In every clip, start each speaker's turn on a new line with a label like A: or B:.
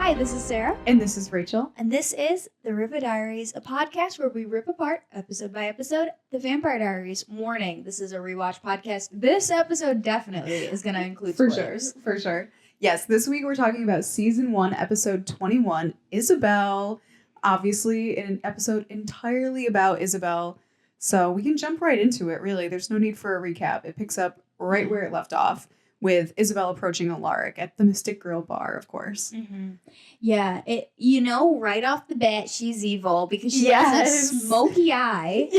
A: Hi, this is Sarah.
B: And this is Rachel.
A: And this is the Rippah Diaries, a podcast where we rip apart, episode by episode, the Vampire Diaries. Warning, this is a rewatch podcast. This episode definitely is going to include spoilers.
B: For sure. Yes, this week we're talking about Season 1, Episode 21, Isobel. Obviously, an episode entirely about Isabelle. So we can jump right into it, really. There's no need for a recap. It picks up right where it left off, with Isabelle approaching Alaric at the Mystic Grill bar, of course.
A: Mm-hmm. Yeah, right off the bat, she's evil because she has a smoky eye,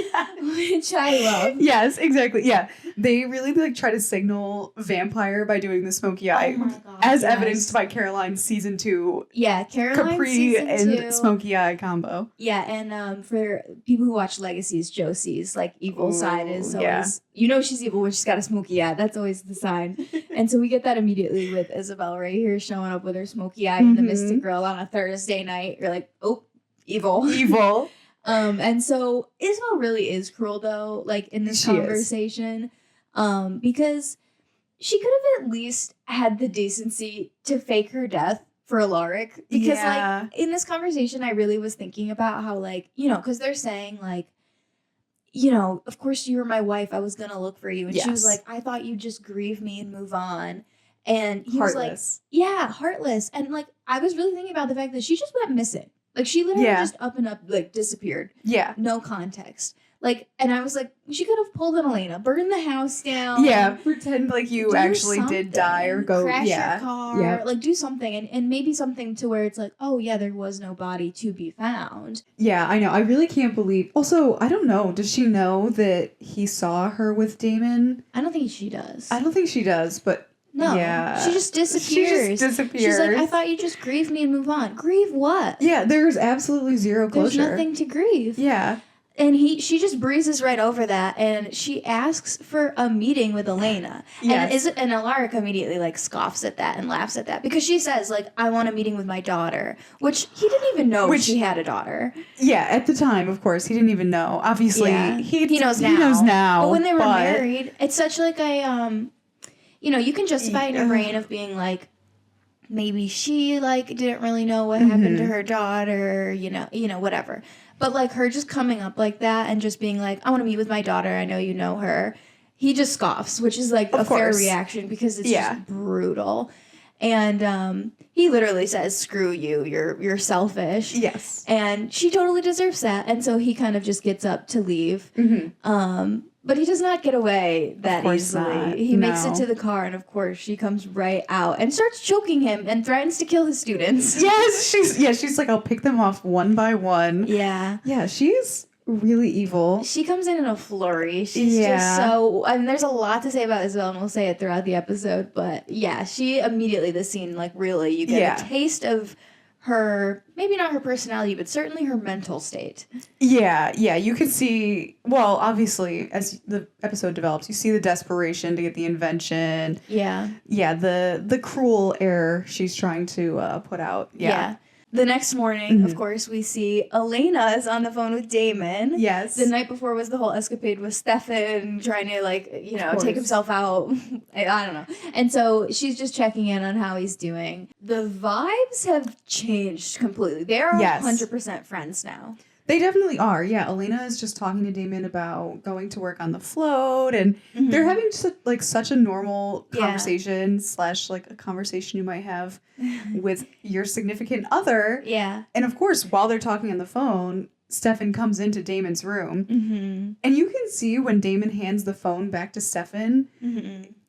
A: which I love.
B: Yes, exactly. Yeah, they really try to signal vampire by doing the smoky eye, as evidenced by Caroline's season 2.
A: Yeah, Caroline's
B: Capri
A: season
B: and
A: 2.
B: Smoky eye combo.
A: Yeah, and for people who watch Legacies, Josie's evil side is always, she's evil when she's got a smoky eye. That's always the sign. And so we get that immediately with Isabelle right here showing up with her smoky eye in the Mystic Grill on a Thursday night. You're like, oh, evil.
B: Evil.
A: And so Isabelle really is cruel though, in this conversation. Because she could have at least had the decency to fake her death for Alaric. Because in this conversation I really was thinking about how because they're saying of course you were my wife. I was going to look for you. And she was like, I thought you'd just grieve me and move on. And he
B: Heartless.
A: was like, heartless. And I was really thinking about the fact that she just went missing. She literally just up and up, disappeared.
B: Yeah.
A: No context. And I was like, she could have pulled an Elena, burned the house down.
B: Yeah, pretend you actually did die or go.
A: Crash your car. Do something. And maybe something to where it's there was no body to be found.
B: Yeah, I know. I really can't believe. Also, I don't know. Does she know that he saw her with Damon?
A: I don't think she does.
B: I don't think she does, but.
A: No,
B: yeah.
A: She just disappears. She's like, I thought you'd just grieve me and move on. Grieve what?
B: Yeah, there's absolutely zero closure.
A: There's nothing to grieve.
B: Yeah.
A: And she just breezes right over that, and she asks for a meeting with Elena.
B: Yes.
A: And Alaric immediately scoffs at that and laughs at that because she says I want a meeting with my daughter, which he didn't even know she had a daughter.
B: Yeah, at the time, of course, he didn't even know. Obviously, he knows now.
A: He knows now. But when they were married, it's such you can justify in your brain of being maybe she didn't really know what happened to her daughter, whatever. But her just coming up like that and just being I want to meet with my daughter. I know you know her. He just scoffs, which is a fair reaction because it's just brutal. And he literally says, "Screw you. You're selfish."
B: Yes.
A: And she totally deserves that. And so he kind of just gets up to leave. Mm-hmm. But he does not get away that easily.
B: Not.
A: He makes it to the car, and of course, she comes right out and starts choking him and threatens to kill his students.
B: Yes, she's like, I'll pick them off one by one.
A: Yeah.
B: Yeah, she's really evil.
A: She comes in a flurry. She's just so... there's a lot to say about Isabelle, and we'll say it throughout the episode, but yeah, she immediately, this scene, really, you get a taste of her, maybe not her personality, but certainly her mental state. Yeah,
B: you can see, well, obviously, as the episode develops, you see the desperation to get the invention.
A: Yeah.
B: Yeah, the cruel air she's trying to put out. Yeah.
A: The next morning, of course, we see Elena is on the phone with Damon.
B: Yes.
A: The night before was the whole escapade with Stefan trying to, take himself out. I don't know. And so she's just checking in on how he's doing. The vibes have changed completely. They're 100% friends now.
B: They definitely are. Yeah, Elena is just talking to Damon about going to work on the float, and they're having such a normal conversation / a conversation you might have with your significant other.
A: Yeah.
B: And of course, while they're talking on the phone, Stefan comes into Damon's room, and you can see when Damon hands the phone back to Stefan,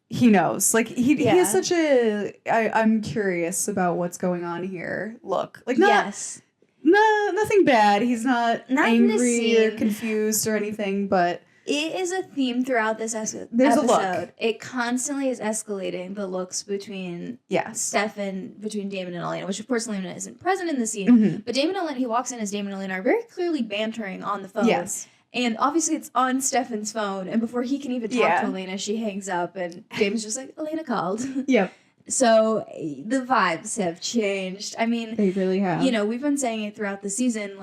B: he knows. He has such a I'm curious about what's going on here. Look,
A: yes.
B: No, nothing bad. He's not angry or confused or anything, but...
A: It is a theme throughout this episode.
B: There's a look.
A: It constantly is escalating the looks between between Damon and Elena, which of course Elena isn't present in the scene, but Damon and Elena, he walks in as Damon and Elena are very clearly bantering on the phone. Yes. And obviously it's on Stefan's phone, and before he can even talk to Elena, she hangs up, and Damon's just like, Elena called.
B: Yep.
A: So the vibes have changed. I mean,
B: they really have.
A: We've been saying it throughout the season,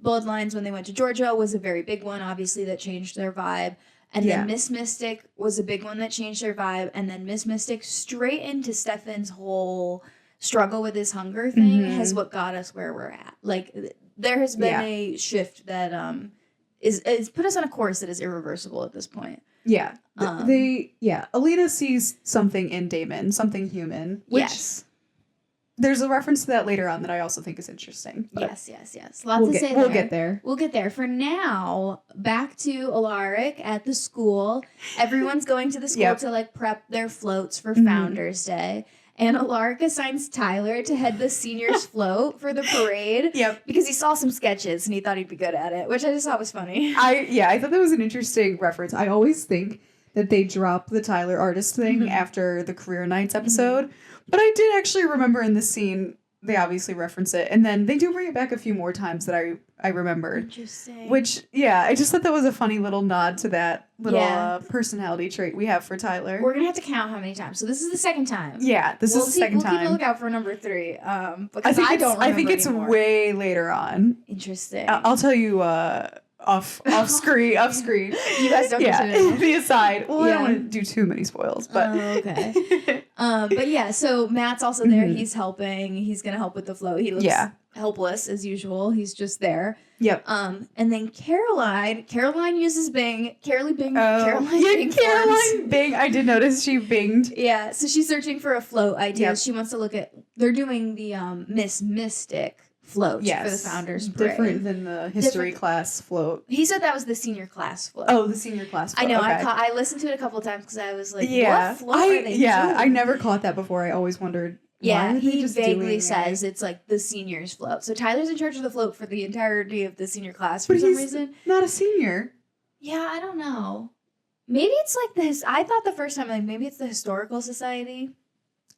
A: Bloodlines when they went to Georgia was a very big one, obviously, that changed their vibe. And then Miss Mystic was a big one that changed their vibe. And then Miss Mystic straight into Stefan's whole struggle with his hunger thing has what got us where we're at. Like, there has been a shift that is put us on a course that is irreversible at this point.
B: Yeah. Elena sees something in Damon, something human. Which there's a reference to that later on that I also think is interesting.
A: Yes. Lots to say there.
B: We'll get there.
A: We'll get there. For now, back to Alaric at the school. Everyone's going to the school to like prep their floats for Founders Day. And Alaric assigns Tyler to head the seniors float for the parade.
B: Yep.
A: Because he saw some sketches and he thought he'd be good at it, which I just thought was funny.
B: I thought that was an interesting reference. I always think that they drop the Tyler artist thing after the Career Nights episode. But I did actually remember in this scene, they obviously reference it. And then they do bring it back a few more times that I remembered.
A: Interesting.
B: Which, I just thought that was a funny little nod to that little personality trait we have for Tyler.
A: We're going to have to count how many times. So this is the second time.
B: Yeah, this is the second time.
A: We'll keep a lookout for number 3. Because I don't remember
B: I think it's
A: anymore.
B: way later on.
A: Interesting.
B: I'll tell you off screen.
A: You guys don't get to know.
B: The aside. Well, I don't want to do too many spoils, but
A: okay. But yeah, so Matt's also there. He's helping. He's gonna help with the float. He looks helpless as usual. He's just there.
B: Yep.
A: And then Caroline uses Bing. Caroline Bing.
B: Caroline Bing. I did notice she binged.
A: Yeah. So she's searching for a float idea.
B: Yep.
A: She wants to look at. They're doing the Miss Mystic float for the Founders Parade.
B: Different than the history class float.
A: He said that was the senior class float.
B: Oh, the senior class float.
A: I know.
B: Okay.
A: I listened to it a couple of times because I was like, what float are they doing?
B: I never caught that before. I always wondered.
A: Yeah, he vaguely says it's like the seniors float. So Tyler's in charge of the float for the entirety of the senior class for some reason.
B: Not a senior.
A: Yeah, I don't know. Maybe it's like this. I thought the first time, like, maybe it's the Historical Society.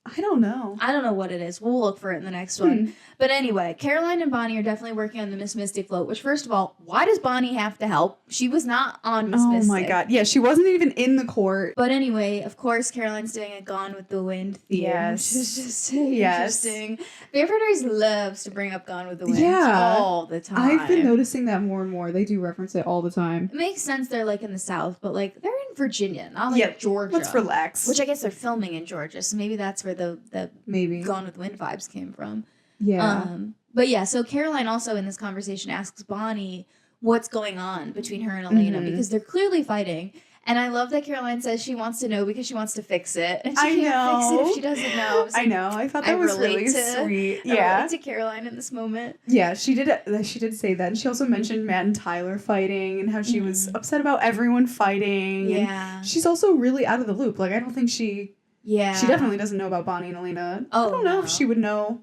B: I don't know.
A: I don't know what it is. We'll look for it in the next one. But anyway, Caroline and Bonnie are definitely working on the Miss Mystic float, which, first of all, why does Bonnie have to help? She was not on Miss Mystic.
B: Oh my God. Yeah, she wasn't even in the court.
A: But anyway, of course, Caroline's doing a Gone with the Wind theme.
B: Yes.
A: Which is just interesting. Vampire Diaries loves to bring up Gone with the Wind all the time.
B: I've been noticing that more and more. They do reference it all the time.
A: It makes sense they're like in the South, but like they're in Virginia, not like Georgia.
B: Let's relax.
A: Which I guess they're filming in Georgia, so maybe that's where the
B: maybe
A: Gone with the Wind vibes came from.
B: Yeah.
A: But yeah, so Caroline also in this conversation asks Bonnie what's going on between her and Elena because they're clearly fighting. And I love that Caroline says she wants to know because she wants to fix it. And she can't fix it if she doesn't know.
B: I know. I thought that was really sweet.
A: I relate to Caroline in this moment.
B: Yeah, she did say that. And she also mentioned Matt and Tyler fighting and how she was upset about everyone fighting.
A: Yeah.
B: And she's also really out of the loop. Like, I don't think she definitely doesn't know about Bonnie and Elena. I don't know if she would know.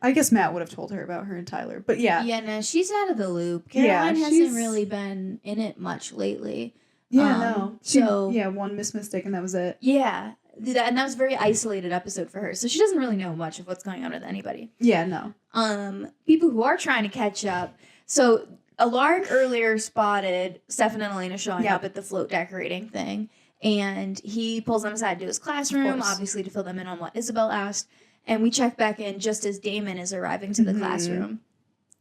B: I guess Matt would have told her about her and Tyler. But yeah.
A: Yeah, no, she's out of the loop. Caroline hasn't really been in it much lately.
B: Yeah, no. One Miss Mystic and that was it.
A: Yeah. And that was a very isolated episode for her. So she doesn't really know much of what's going on with anybody.
B: Yeah, no.
A: People who are trying to catch up. So Alaric earlier spotted Stefan and Elena showing up at the float decorating thing. And he pulls them aside to his classroom, obviously to fill them in on what Isobel asked. And we check back in just as Damon is arriving to the classroom.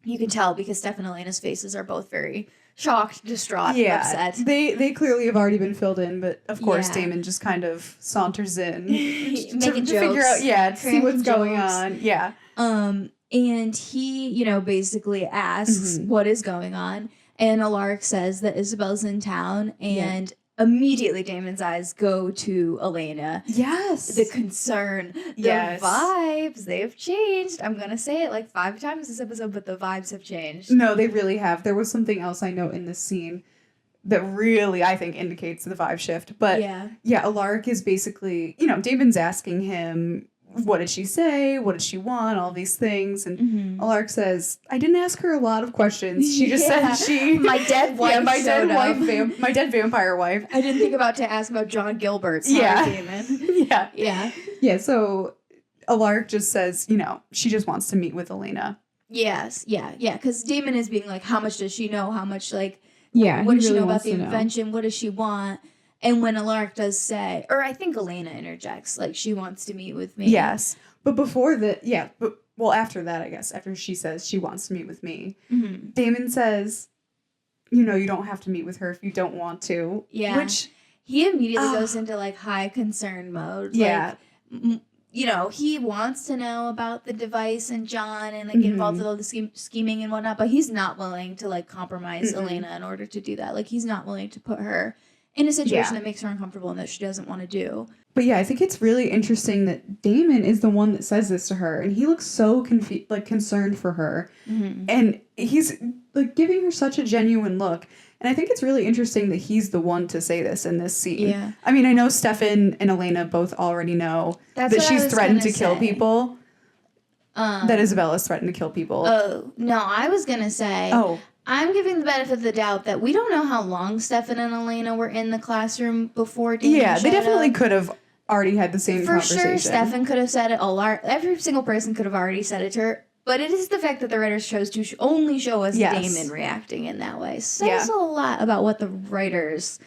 A: You can tell because Stefan and Elena's faces are both very shocked, distraught, upset.
B: They clearly have already been filled in, but of course Damon just kind of saunters in
A: to
B: figure out, to see what's going on. Yeah.
A: And he, basically asks what is going on. And Alaric says that Isabel's in town and immediately Damon's eyes go to Elena.
B: Yes.
A: The concern. The vibes. They've changed. I'm going to say it like 5 times this episode, but the vibes have changed.
B: No, they really have. There was something else I note in this scene that really, I think, indicates the vibe shift. But Alaric is basically, Damon's asking him, what did she say? What did she want? All these things. And Alaric says, I didn't ask her a lot of questions. She just said
A: my dead wife.
B: My dead vampire wife.
A: I didn't think about to ask about John Gilbert. Sorry, Damon.
B: Yeah. So Alaric just says, she just wants to meet with Elena.
A: Yes. Yeah. Because Damon is being like, how much does she know? How much what does she know about the invention? What does she want? And when Alaric does say, or I think Elena interjects, like, she wants to meet with me.
B: Yes. But before that, after that, I guess, after she says she wants to meet with me, Damon says, you don't have to meet with her if you don't want to.
A: Yeah.
B: Which
A: he immediately goes into, like, high concern mode.
B: Yeah.
A: Like, you know, he wants to know about the device and John and like get involved with all the scheming and whatnot, but he's not willing to like compromise Elena in order to do that. Like he's not willing to put her in a situation that makes her uncomfortable and that she doesn't want to do.
B: But yeah, I think it's really interesting that Damon is the one that says this to her, and he looks so concerned for her, and he's like giving her such a genuine look. And I think it's really interesting that he's the one to say this in this scene.
A: Yeah.
B: I mean, I know Stefan and Elena both already know that she's threatened to kill people. That Isabelle has threatened to kill people.
A: Oh, no, I was going to say... I'm giving the benefit of the doubt that we don't know how long Stefan and Elena were in the classroom before Damon showed
B: they definitely
A: up.
B: could have already had the same conversation.
A: For sure, Stefan could have said it. Every single person could have already said it to her. But it is the fact that the writers chose to only show us Damon reacting in that way. Says a lot about what the writers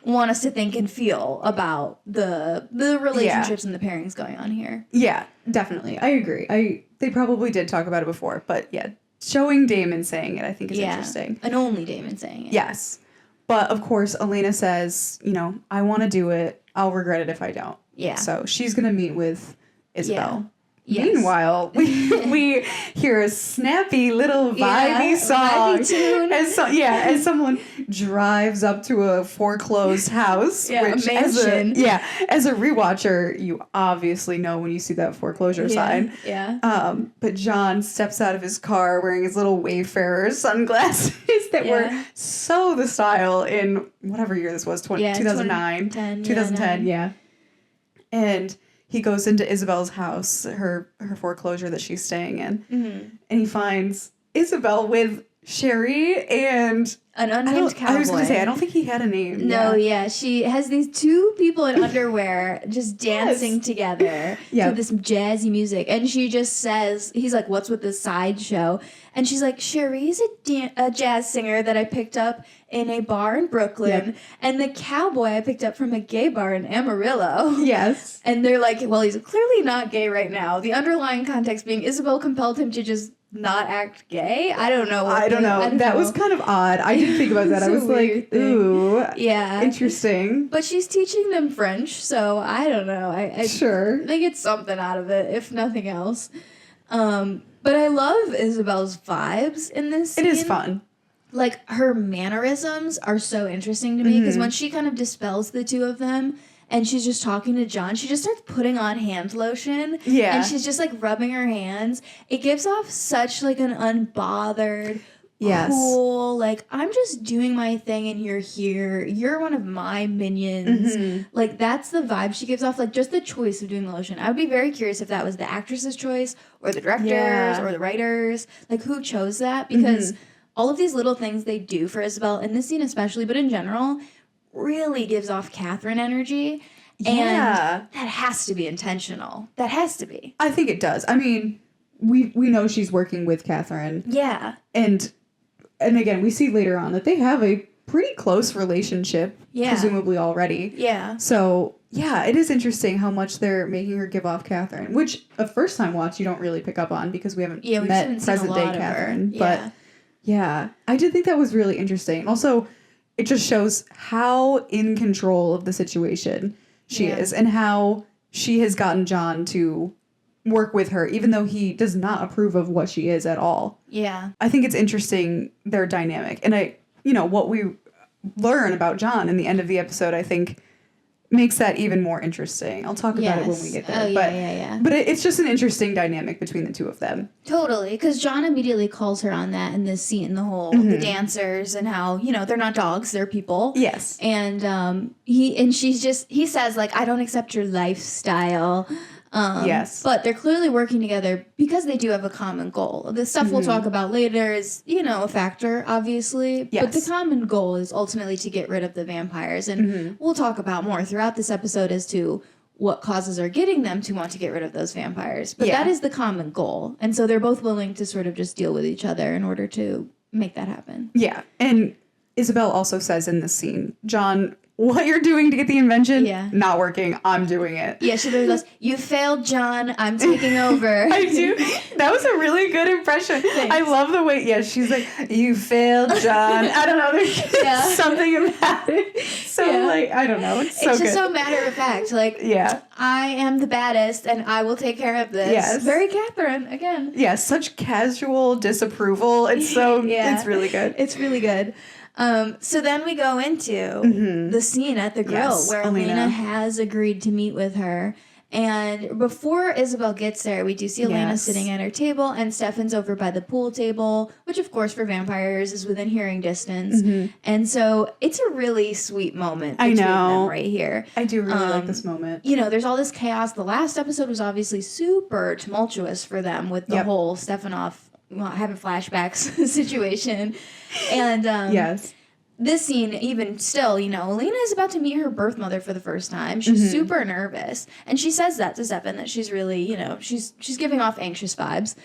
A: want us to think and feel about the relationships and the pairings going on here.
B: Yeah, definitely. I agree. They probably did talk about it before, but yeah. Showing Damon saying it, I think, is interesting.
A: And only Damon saying it.
B: Yes. But, of course, Elena says, you know, I want to do it. I'll regret it if I don't. Yeah. So she's going to meet with Isabelle. Yeah. Yes. Meanwhile, we hear a snappy little vibey song.
A: Vibey tune.
B: As someone drives up to a foreclosed house.
A: Which a mansion.
B: As a rewatcher, you obviously know when you see that foreclosure sign.
A: Yeah.
B: But John steps out of his car wearing his little Wayfarer sunglasses that were so the style in whatever year this was, 2009. 2010, And he goes into Isabelle's house, her foreclosure that she's staying in, and he finds Isabelle with Sherry and
A: an unnamed cowboy.
B: I was going to say, I don't think he had a name.
A: No, she has these two people in underwear just dancing together to this jazzy music, and she just says, he's like, "What's with this sideshow?" And she's like, "Sherry's a jazz singer that I picked up in a bar in Brooklyn, and the cowboy I picked up from a gay bar in Amarillo."
B: Yes.
A: And they're like, well, he's clearly not gay right now. The underlying context being Isabelle compelled him to just not act gay. I don't know.
B: That was kind of odd. I didn't think about that. I was like, ooh.
A: Yeah.
B: Interesting.
A: But she's teaching them French, so I don't know. I think it's something out of it, if nothing else. But I love Isabelle's vibes in this scene.
B: It is fun.
A: Like, her mannerisms are so interesting to me, because when she kind of dispels the two of them, and she's just talking to John, she just starts putting on hand lotion. Yeah. And she's just, like, rubbing her hands. It gives off such, like, an unbothered, cool, like, I'm just doing my thing and you're here. You're one of my minions. Like, that's the vibe she gives off. Like, just the choice of doing the lotion. I would be very curious if that was the actress's choice or the director's or the writers. Like, who chose that? Because all of these little things they do for Isabelle, in this scene especially, but in general, really gives off Catherine energy. And that has to be intentional. That has to be.
B: I think it does. I mean, we know she's working with Catherine.
A: Yeah.
B: And again, we see later on that they have a pretty close relationship, presumably already.
A: Yeah.
B: So, yeah, it is interesting how much they're making her give off Catherine, which a first-time watch you don't really pick up on because we haven't met present-day Catherine. But, yeah, I did think that was really interesting. Also, it just shows how in control of the situation she is and how she has gotten John to work with her, even though he does not approve of what she is at all.
A: Yeah.
B: I think it's interesting, their dynamic. And what we learn about John in the end of the episode, I think makes that even more interesting. I'll talk about it when we get there. But it's just an interesting dynamic between the two of them. Totally,
A: because John immediately calls her on that in this scene, the whole the dancers and how, they're not dogs, they're people.
B: Yes.
A: And he says, like, I don't accept your lifestyle.
B: Yes.
A: But they're clearly working together because they do have a common goal. The stuff we'll talk about later is, a factor, obviously. Yes. But the common goal is ultimately to get rid of the vampires. And we'll talk about more throughout this episode as to what causes are getting them to want to get rid of those vampires. But that is the common goal. And so they're both willing to sort of just deal with each other in order to make that happen.
B: Yeah. And Isabelle also says in this scene, John what you're doing to get the invention,
A: Yeah.
B: not working. I'm doing it.
A: Yeah, she literally goes, "You failed, John. I'm taking over."
B: I do. That was a really good impression.
A: Thanks.
B: I love the way, she's like, "You failed, John." I don't know. There's something about it. So, I don't know. It's so
A: It's just
B: good.
A: so matter of fact. Like, I am the baddest, and I will take care of this.
B: Yes.
A: Very Catherine, again.
B: Yeah, such casual disapproval. It's so, it's really good.
A: It's really good. So then we go into the scene at the grill where Elena has agreed to meet with her. And before Isabel gets there, we do see Elena sitting at her table, and Stefan's over by the pool table, which, of course, for vampires is within hearing distance. And so it's a really sweet moment between them right here.
B: I do really like this moment.
A: You know, there's all this chaos. The last episode was obviously super tumultuous for them with the whole Stefanov having flashbacks situation. And this scene, even still, you know, Elena is about to meet her birth mother for the first time. She's super nervous. And she says that to Stefan, that she's really, you know, she's giving off anxious vibes.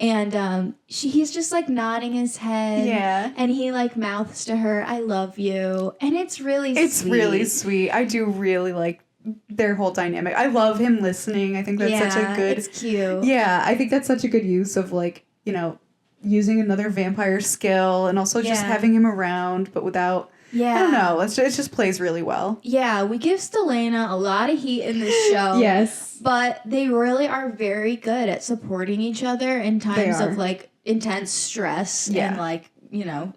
A: And he's just, like, nodding his head. Yeah. And he, like, mouths to her, "I love you." And it's really sweet. It's
B: really sweet. I do really like their whole dynamic. I love him listening. I think that's such a good...
A: it's cute.
B: Yeah, I think that's such a good use of, like, you know, using another vampire skill and also just having him around, but without... I don't know. It just plays really well.
A: Yeah, we give Stelena a lot of heat in this show.
B: Yes.
A: But they really are very good at supporting each other in times of, like, intense stress and, like, you know,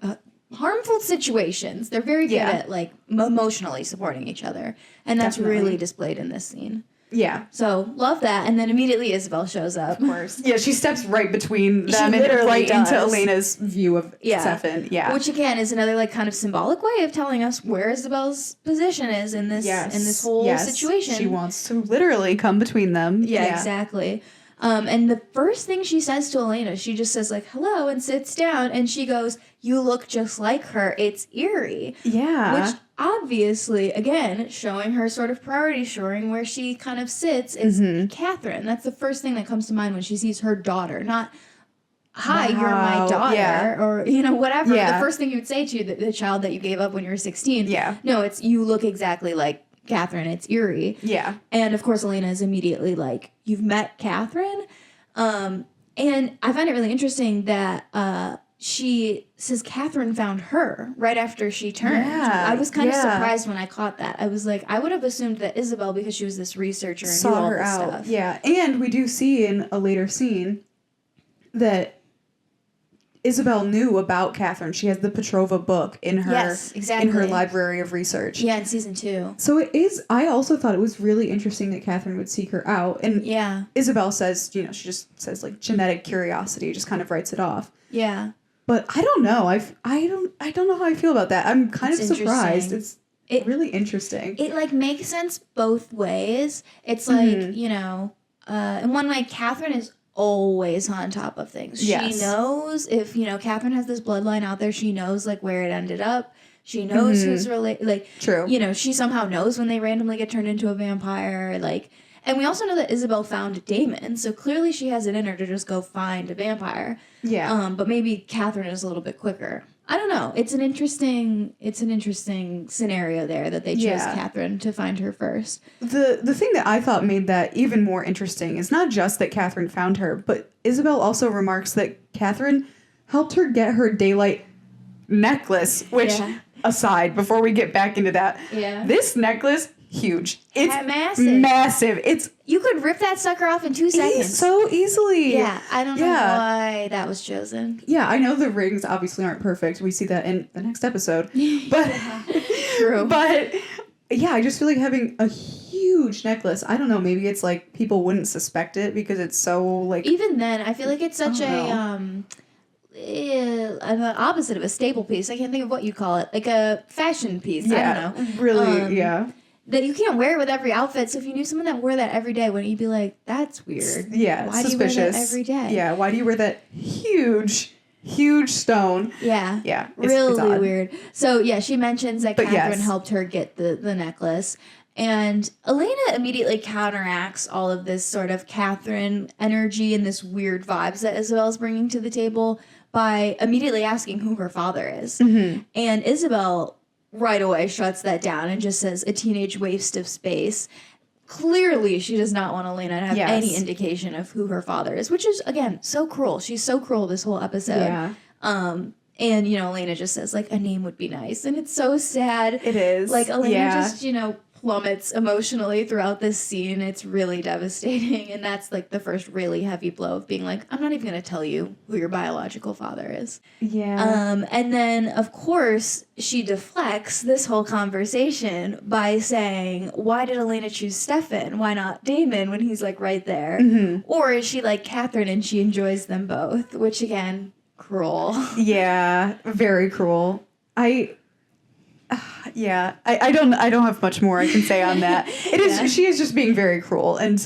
A: harmful situations. They're very good at, like, emotionally supporting each other. And that's really displayed in this scene.
B: Yeah.
A: So, love that. And then immediately Isabel shows up.
B: Of course. Yeah, she steps right between them and right into Elena's view of Stefan. Yeah.
A: Which, again, is another, like, kind of symbolic way of telling us where Isabel's position is in this whole situation.
B: She wants to literally come between them.
A: Yeah, exactly. And the first thing she says to Elena, she just says, like, "Hello," and sits down, and she goes, "You look just like her. It's eerie."
B: Yeah. Which,
A: obviously, again, showing her sort of priority, showing where she kind of sits is Catherine. That's the first thing that comes to mind when she sees her daughter. Not, "Hi, you're my daughter," or, you know, whatever. The first thing you would say to the child that you gave up when you were 16. Yeah. No, it's, "You look exactly like Catherine. It's eerie." Yeah. And, of course, Elena is immediately like, "You've met Catherine?" And I find it really interesting that she says Catherine found her right after she turned. Yeah, I was kind of surprised when I caught that. I was like, I would have assumed that Isabel, because she was this researcher and knew all this stuff.
B: Yeah, and we do see in a later scene that Isabel knew about Catherine. She has the Petrova book in her in her library of research.
A: Yeah, in season 2.
B: So it is. I also thought it was really interesting that Catherine would seek her out. And Isabel says, you know, she just says, like, genetic curiosity, just kind of writes it off. Yeah. But I don't know. I don't know how I feel about that. I'm kind of surprised. It's really interesting.
A: It, like, makes sense both ways. It's like, you know, in one way, Catherine is always on top of things. Yes. She knows if, you know, Catherine has this bloodline out there, she knows, like, where it ended up. She knows who's related. Like, true. You know, she somehow knows when they randomly get turned into a vampire. Like, and we also know that Isabel found Damon, so clearly she has it in her to just go find a vampire. Yeah. But maybe Catherine is a little bit quicker. I don't know. It's an interesting scenario there that they chose Catherine to find her first.
B: The thing that I thought made that even more interesting is not just that Catherine found her, but Isabel also remarks that Catherine helped her get her daylight necklace, which aside, before we get back into that, this necklace, huge. It's massive.
A: You could rip that sucker off in 2 seconds.
B: So easily.
A: Yeah, I don't know why that was chosen.
B: Yeah, I know the rings obviously aren't perfect. We see that in the next episode. But true. But yeah, I just feel like having a huge necklace. I don't know, maybe it's like people wouldn't suspect it because it's so like...
A: Even then, I feel like it's such an opposite of a staple piece. I can't think of what you call it. Like a fashion piece. I don't know.
B: Really,
A: that you can't wear it with every outfit. So if you knew someone that wore that every day, wouldn't you be like, that's weird?
B: Yeah,
A: why
B: suspicious.
A: Do you wear that every day?
B: Yeah, why do you wear that huge stone?
A: Yeah.
B: Yeah.
A: Really weird. So yeah, she mentions that Catherine helped her get the necklace. And Elena immediately counteracts all of this sort of Catherine energy and this weird vibes that Isabel's bringing to the table by immediately asking who her father is. And Isabel right away shuts that down and just says a teenage waste of space. Clearly, she does not want Elena to have any indication of who her father is, which is, again, so cruel. She's so cruel this whole episode.
B: Yeah.
A: And, Elena just says, like, a name would be nice. And it's so sad.
B: It is.
A: Like, Elena just, plummets emotionally throughout this scene. It's really devastating. And that's, like, the first really heavy blow of being like, I'm not even going to tell you who your biological father is.
B: Yeah.
A: And then, of course, she deflects this whole conversation by saying, why did Elena choose Stefan? Why not Damon when he's, like, right there?
B: Mm-hmm.
A: Or is she like Catherine and she enjoys them both? Which, again, cruel.
B: Yeah, very cruel. I don't have much more I can say on that. It is she is just being very cruel and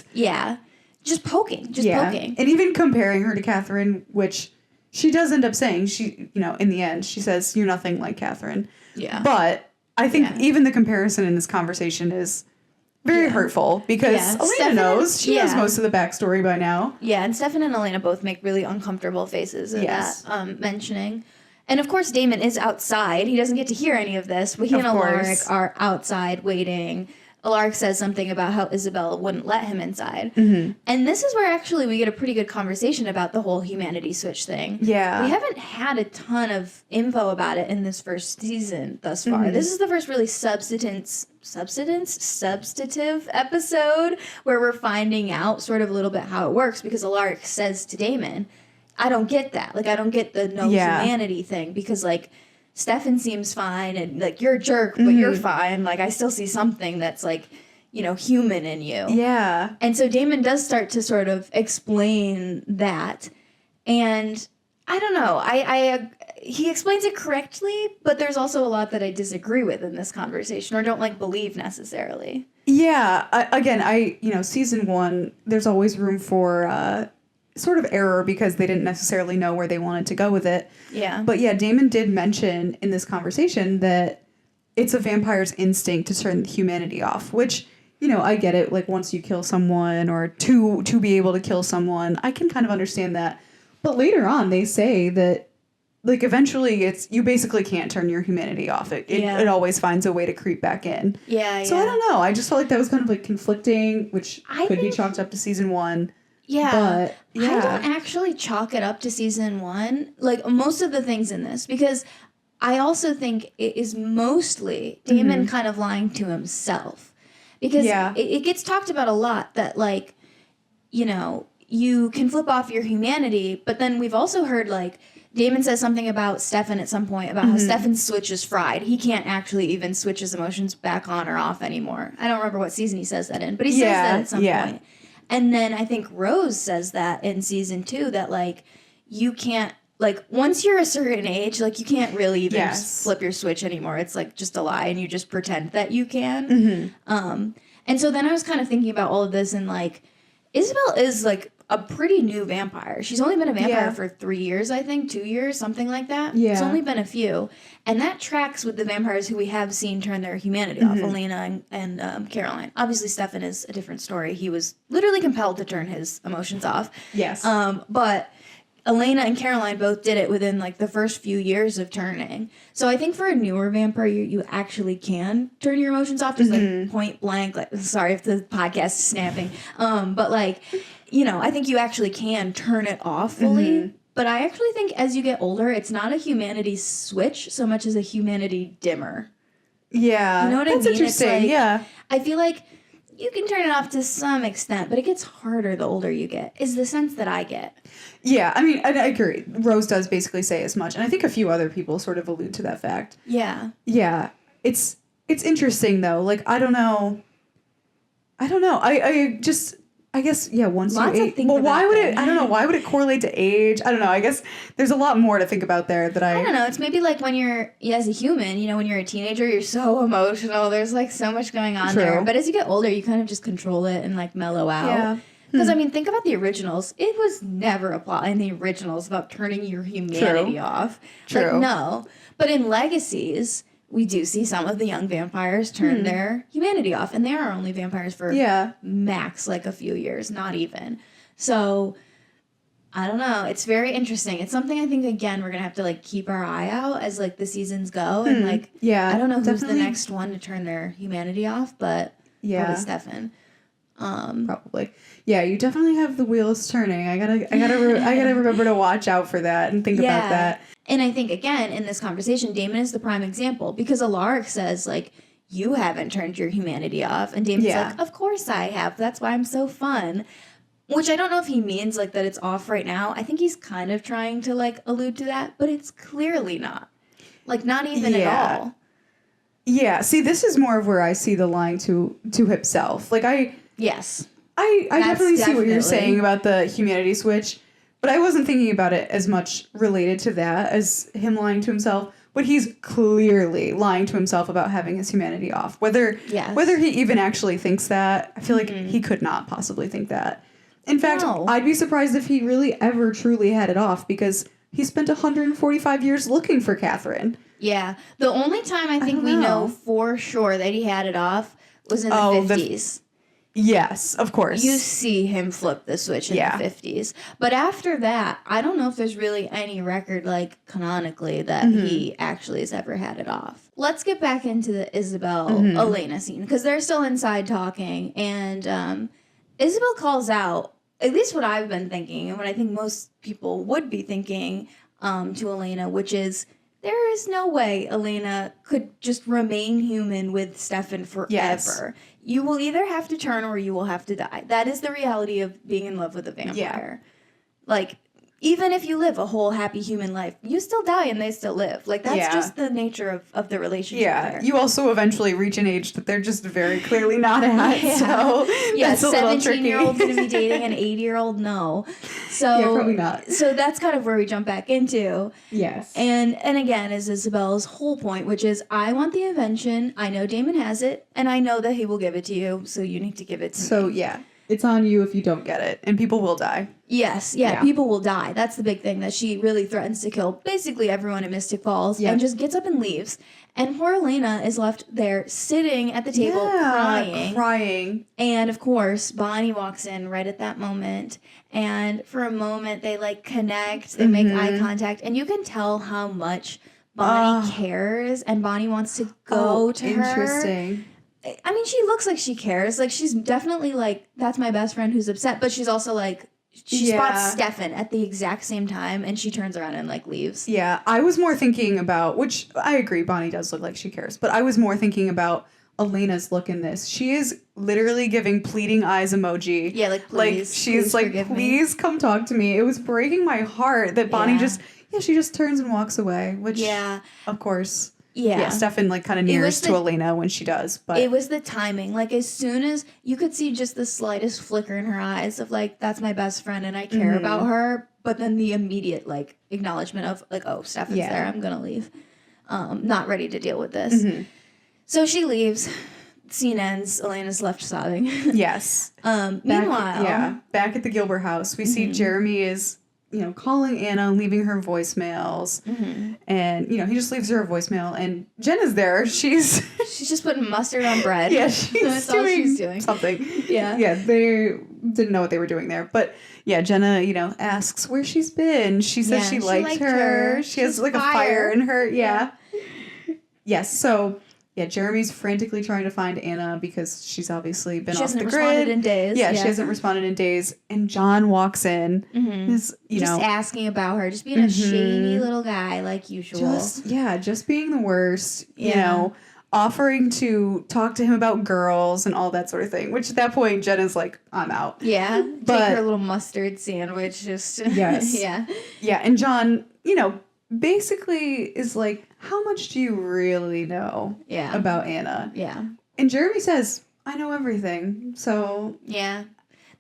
A: just poking.
B: And even comparing her to Catherine, which she does end up saying, she in the end she says you're nothing like Catherine.
A: Yeah.
B: But I think even the comparison in this conversation is very hurtful because Elena knows. She knows most of the backstory by now.
A: Yeah, and Stefan and Elena both make really uncomfortable faces at that mentioning. And of course, Damon is outside. He doesn't get to hear any of this, but he and Alaric are outside waiting. Alaric says something about how Isabelle wouldn't let him inside.
B: Mm-hmm.
A: And this is where actually we get a pretty good conversation about the whole humanity switch thing.
B: Yeah.
A: We haven't had a ton of info about it in this first season thus far.
B: Mm-hmm.
A: This is the first really substantive episode where we're finding out sort of a little bit how it works because Alaric says to Damon, I don't get that. Like, I don't get the no humanity thing because, like, Stefan seems fine and, like, you're a jerk, but you're fine. Like, I still see something that's, like, human in you.
B: Yeah.
A: And so Damon does start to sort of explain that. And I don't know. He explains it correctly, but there's also a lot that I disagree with in this conversation or don't, like, believe necessarily.
B: Yeah. Season 1, there's always room for sort of error because they didn't necessarily know where they wanted to go with it.
A: Yeah.
B: But yeah, Damon did mention in this conversation that it's a vampire's instinct to turn humanity off, which, I get it. Like, once you kill someone or to be able to kill someone, I can kind of understand that. But later on, they say that, like, eventually you basically can't turn your humanity off. It always finds a way to creep back in.
A: Yeah,
B: So I don't know. I just felt like that was kind of, like, conflicting, which could be chalked up to season 1.
A: Yeah.
B: But,
A: I don't actually chalk it up to season 1, like most of the things in this, because I also think it is mostly Damon kind of lying to himself. Because it gets talked about a lot that, like, you can flip off your humanity, but then we've also heard, like, Damon says something about Stefan at some point, about how Stefan's switch is fried. He can't actually even switch his emotions back on or off anymore. I don't remember what season he says that in, but he says that at some point. And then I think Rose says that in season 2 that, like, you can't, like, once you're a certain age, like, you can't really even flip your switch anymore. It's, like, just a lie and you just pretend that you can. And so then I was kind of thinking about all of this and, like, Isabelle is, like, a pretty new vampire. She's only been a vampire for 3 years, I think, 2 years, something like that.
B: Yeah.
A: It's only been a few. And that tracks with the vampires who we have seen turn their humanity off, Elena and Caroline. Obviously, Stefan is a different story. He was literally compelled to turn his emotions off.
B: Yes.
A: But Elena and Caroline both did it within, like, the first few years of turning. So I think for a newer vampire, you actually can turn your emotions off, just, like, point blank. Like, sorry if the podcast is snapping. But, like, I think you actually can turn it off fully. But I actually think as you get older, it's not a humanity switch so much as a humanity dimmer.
B: Yeah.
A: You know what I mean?
B: That's interesting.
A: It's like,
B: yeah.
A: I feel like you can turn it off to some extent, but it gets harder the older you get, is the sense that I get.
B: Yeah, I mean, I agree. Rose does basically say as much. And I think a few other people sort of allude to that fact.
A: Yeah.
B: Yeah. It's interesting, though. Like, I don't know. I guess, once
A: Lots
B: you
A: of
B: age.
A: things
B: Well, why
A: about
B: would
A: that.
B: it, I don't know, why would it correlate to age? I don't know. I guess there's a lot more to think about there that
A: I don't know. It's maybe like when you're, as a human, when you're a teenager, you're so emotional. There's, like, so much going on there. But as you get older, you kind of just control it and, like, mellow out.
B: Yeah.
A: Because, I mean, think about the originals. It was never a plot in the originals about turning your humanity off.
B: True.
A: Like, no. But in Legacies, we do see some of the young vampires turn their humanity off. And they are only vampires for max, like, a few years, not even. So, I don't know. It's very interesting. It's something I think, again, we're going to have to, like, keep our eye out as, like, the seasons go. And, like,
B: yeah,
A: I don't know who's
B: definitely
A: the next one to turn their humanity off, but probably Stefan.
B: Probably. Yeah, you definitely have the wheels turning. I gotta remember to watch out for that and think about that.
A: And I think, again, in this conversation, Damon is the prime example because Alaric says, like, you haven't turned your humanity off. And Damon's like, of course I have. That's why I'm so fun. Which I don't know if he means, like, that it's off right now. I think he's kind of trying to, like, allude to that, but it's clearly not. Like, not even at all.
B: Yeah, see, this is more of where I see the line to himself. Like, I definitely see what you're saying about the humanity switch, but I wasn't thinking about it as much related to that as him lying to himself. But he's clearly lying to himself about having his humanity off. Whether he even actually thinks that, I feel like he could not possibly think that. In fact, I'd be surprised if he really ever truly had it off because he spent 145 years looking for Catherine.
A: Yeah. The only time I think we know for sure that he had it off was in the 50s.
B: Yes, of course.
A: You see him flip the switch in the 50s. But after that, I don't know if there's really any record, like, canonically, that he actually has ever had it off. Let's get back into the Isabel-Elena scene, because they're still inside talking, and Isabel calls out, at least what I've been thinking, and what I think most people would be thinking to Elena, which is, there is no way Elena could just remain human with Stefan forever. Yes. You will either have to turn or you will have to die. That is the reality of being in love with a vampire. Like, even if you live a whole happy human life, you still die and they still live. Like, that's just the nature of the relationship there.
B: You also eventually reach an age that they're just very clearly not at. So
A: that's a 17-year-old going to be dating an 80-year-old? No. So
B: probably not.
A: So that's kind of where we jump back into.
B: Yes.
A: And again, is Isabel's whole point, which is, I want the invention, I know Damon has it, and I know that he will give it to you, so you need to give it to me.
B: So, yeah. It's on you if you don't get it, and people will die.
A: Yes, people will die. That's the big thing, that she really threatens to kill basically everyone in Mystic Falls and just gets up and leaves. And poor Elena is left there sitting at the table crying. And, of course, Bonnie walks in right at that moment. And for a moment, they, like, connect. They make eye contact. And you can tell how much Bonnie cares. And Bonnie wants to go to her.
B: Interesting.
A: I mean, she looks like she cares. Like, she's definitely like, that's my best friend who's upset. But she's also like, she spots Stefan at the exact same time, and she turns around and, like, leaves.
B: Yeah, I was more thinking about, which I agree, Bonnie does look like she cares, but I was more thinking about Elena's look in this. She is literally giving pleading eyes emoji.
A: Yeah, like, please.
B: Like, she's like, please come talk to me. It was breaking my heart that Bonnie she just turns and walks away, which, of course... Yeah, Stefan, like, kind of nears to Elena when she does, but...
A: It was the timing. Like, as soon as you could see just the slightest flicker in her eyes of, like, that's my best friend and I care about her, but then the immediate, like, acknowledgement of, like, oh, Stefan's there, I'm gonna leave. Not ready to deal with this. So she leaves. Scene ends. Elena's left sobbing.
B: Yes.
A: Meanwhile...
B: Back at the Gilbert house, we see Jeremy is... calling Anna, leaving her voicemails, and, he just leaves her a voicemail, and Jenna's there. She's
A: just putting mustard on bread.
B: Yeah,
A: That's all she's doing.
B: Something. Yeah, they didn't know what they were doing there, but, yeah, Jenna, asks where she's been. She says she liked her. She has, like, a fire in her. Yeah. Yes, so... Yeah, Jeremy's frantically trying to find Anna because she's obviously been off the grid.
A: She hasn't responded in days.
B: Yeah, she hasn't responded in days. And John walks in. Just
A: asking about her. Just being a shady little guy like usual.
B: Just being the worst. Offering to talk to him about girls and all that sort of thing. Which at that point, Jenna's like, I'm out.
A: Yeah. Take her little mustard sandwich. Just
B: Yes. Yeah, and John, basically is like, how much do you really know about Anna?
A: Yeah.
B: And Jeremy says, I know everything. So...
A: Yeah.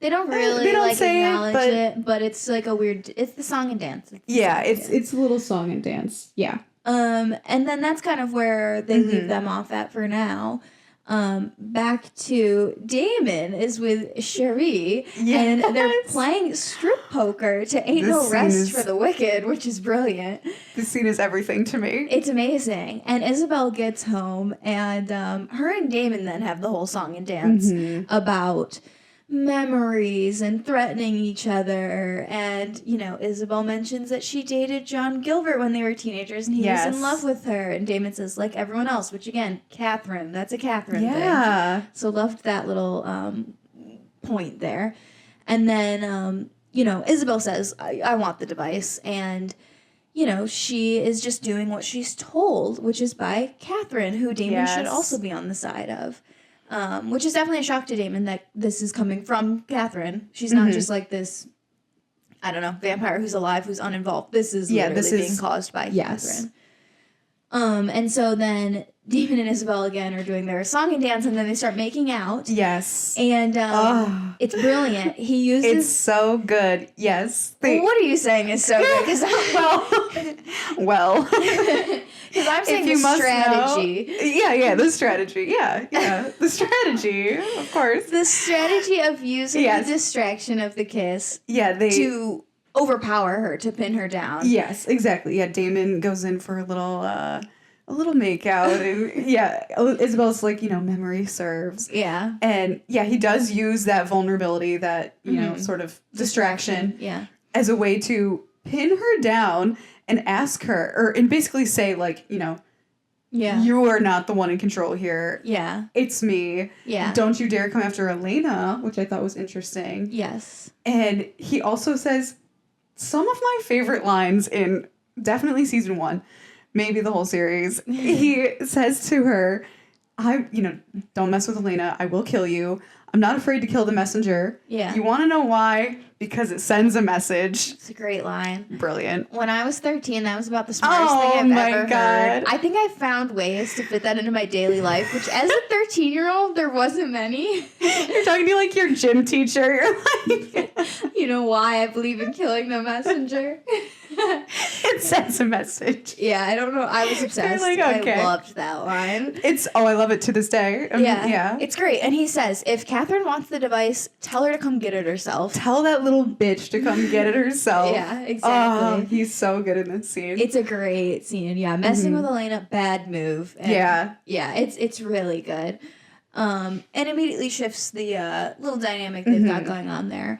A: They don't really acknowledge it, but it's like a weird... It's the song and dance.
B: It's a little song and dance. Yeah.
A: And then that's kind of where they leave them off at for now. Back to Damon is with Cherie, and they're playing strip poker to Ain't No Rest for the Wicked, which is brilliant.
B: This scene is everything to me.
A: It's amazing. And Isabel gets home, and her and Damon then have the whole song and dance about memories and threatening each other. And, you know, Isobel mentions that she dated John Gilbert when they were teenagers and he was in love with her. And Damon says, like everyone else, which again, Catherine, that's a Catherine thing. So loved that little point there. And then, you know, Isobel says, I want the device. And, you know, she is just doing what she's told, which is by Catherine, who Damon should also be on the side of. Which is definitely a shock to Damon that this is coming from Catherine. She's not just like this, I don't know, vampire who's alive, who's uninvolved. This is literally being caused by Catherine. And so then Damon and Isobel again are doing their song and dance, and then they start making out.
B: Yes.
A: And it's brilliant. He uses...
B: It's so good. Yes.
A: Well, what are you saying is so good? Because
B: well...
A: Because I'm saying the strategy.
B: The strategy. Yeah. The strategy, of course.
A: The strategy of using the distraction of the kiss to overpower her, to pin her down.
B: Yes, exactly. Yeah, Damon goes in for a little makeout. And Isabel's like, you know, memory serves.
A: Yeah.
B: And he does use that vulnerability, that, you know, sort of distraction as a way to pin her down and ask her, and basically say, like, you know, you are not the one in control here.
A: Yeah.
B: It's me.
A: Yeah.
B: Don't you dare come after Elena, which I thought was interesting.
A: Yes.
B: And he also says some of my favorite lines in definitely season 1, maybe the whole series. He says to her, don't mess with Elena. I will kill you. I'm not afraid to kill the messenger.
A: Yeah.
B: You want to know why? Because it sends a message.
A: It's a great line.
B: Brilliant.
A: When I was 13, that was about the smartest thing I've ever heard. I think I found ways to fit that into my daily life, which as a 13-year-old, there wasn't many.
B: You're talking to like your gym teacher. You're like...
A: You know why I believe in killing the messenger?
B: It sends a message.
A: Yeah, I don't know. I was obsessed.
B: Like, okay.
A: I loved that line.
B: I love it to this day. Yeah.
A: It's great. And he says, if Catherine wants the device, tell her to come get it herself.
B: Tell that little bitch to come get it herself.
A: Yeah, exactly.
B: Oh, he's so good in this scene.
A: It's a great scene. Yeah, messing with Elena, bad move. And yeah, it's really good. And immediately shifts the little dynamic they've got going on there.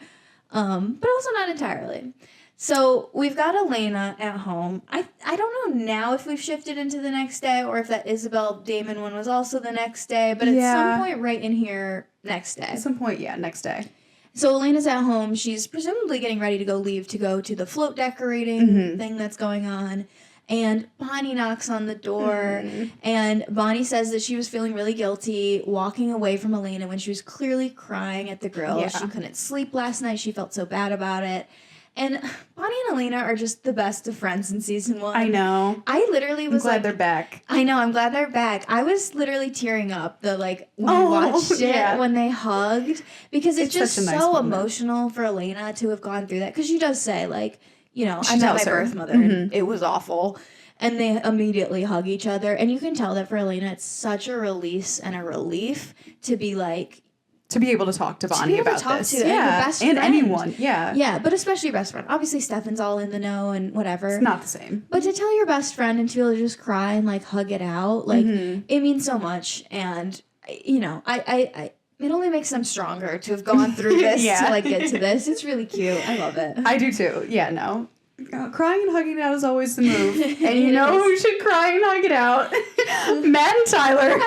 A: But also not entirely. So we've got Elena at home. I don't know now if we've shifted into the next day or if that Isobel Damon one was also the next day, but at some point right in here, next day.
B: At some point, next day.
A: So Elena's at home. She's presumably getting ready to go to the float decorating thing that's going on. And Bonnie knocks on the door, and Bonnie says that she was feeling really guilty walking away from Elena when she was clearly crying at the grill. Yeah. She couldn't sleep last night. She felt so bad about it. And Bonnie and Elena are just the best of friends in season 1.
B: I know.
A: I literally was
B: glad they're back.
A: I know, I'm glad they're back. I was literally tearing up when we watched it, when they hugged. Because it's just so emotional for Elena to have gone through that. Because she does say, like, you know, I met my birth mother and it was awful. And they immediately hug each other. And you can tell that for Elena, it's such a release and a relief to be like,
B: to be able to talk to Bonnie about this.
A: To, your best friend.
B: And anyone. Yeah.
A: Yeah, but especially your best friend. Obviously, Stefan's all in the know and whatever.
B: It's not the same.
A: But to tell your best friend and to be able to just cry and, like, hug it out, like, it means so much. And, you know, I it only makes them stronger to have gone through this to, like, get to this. It's really cute. I love it.
B: I do, too. Yeah, no. Crying and hugging it out is always the move. And you know who should cry and hug it out? Matt and Tyler.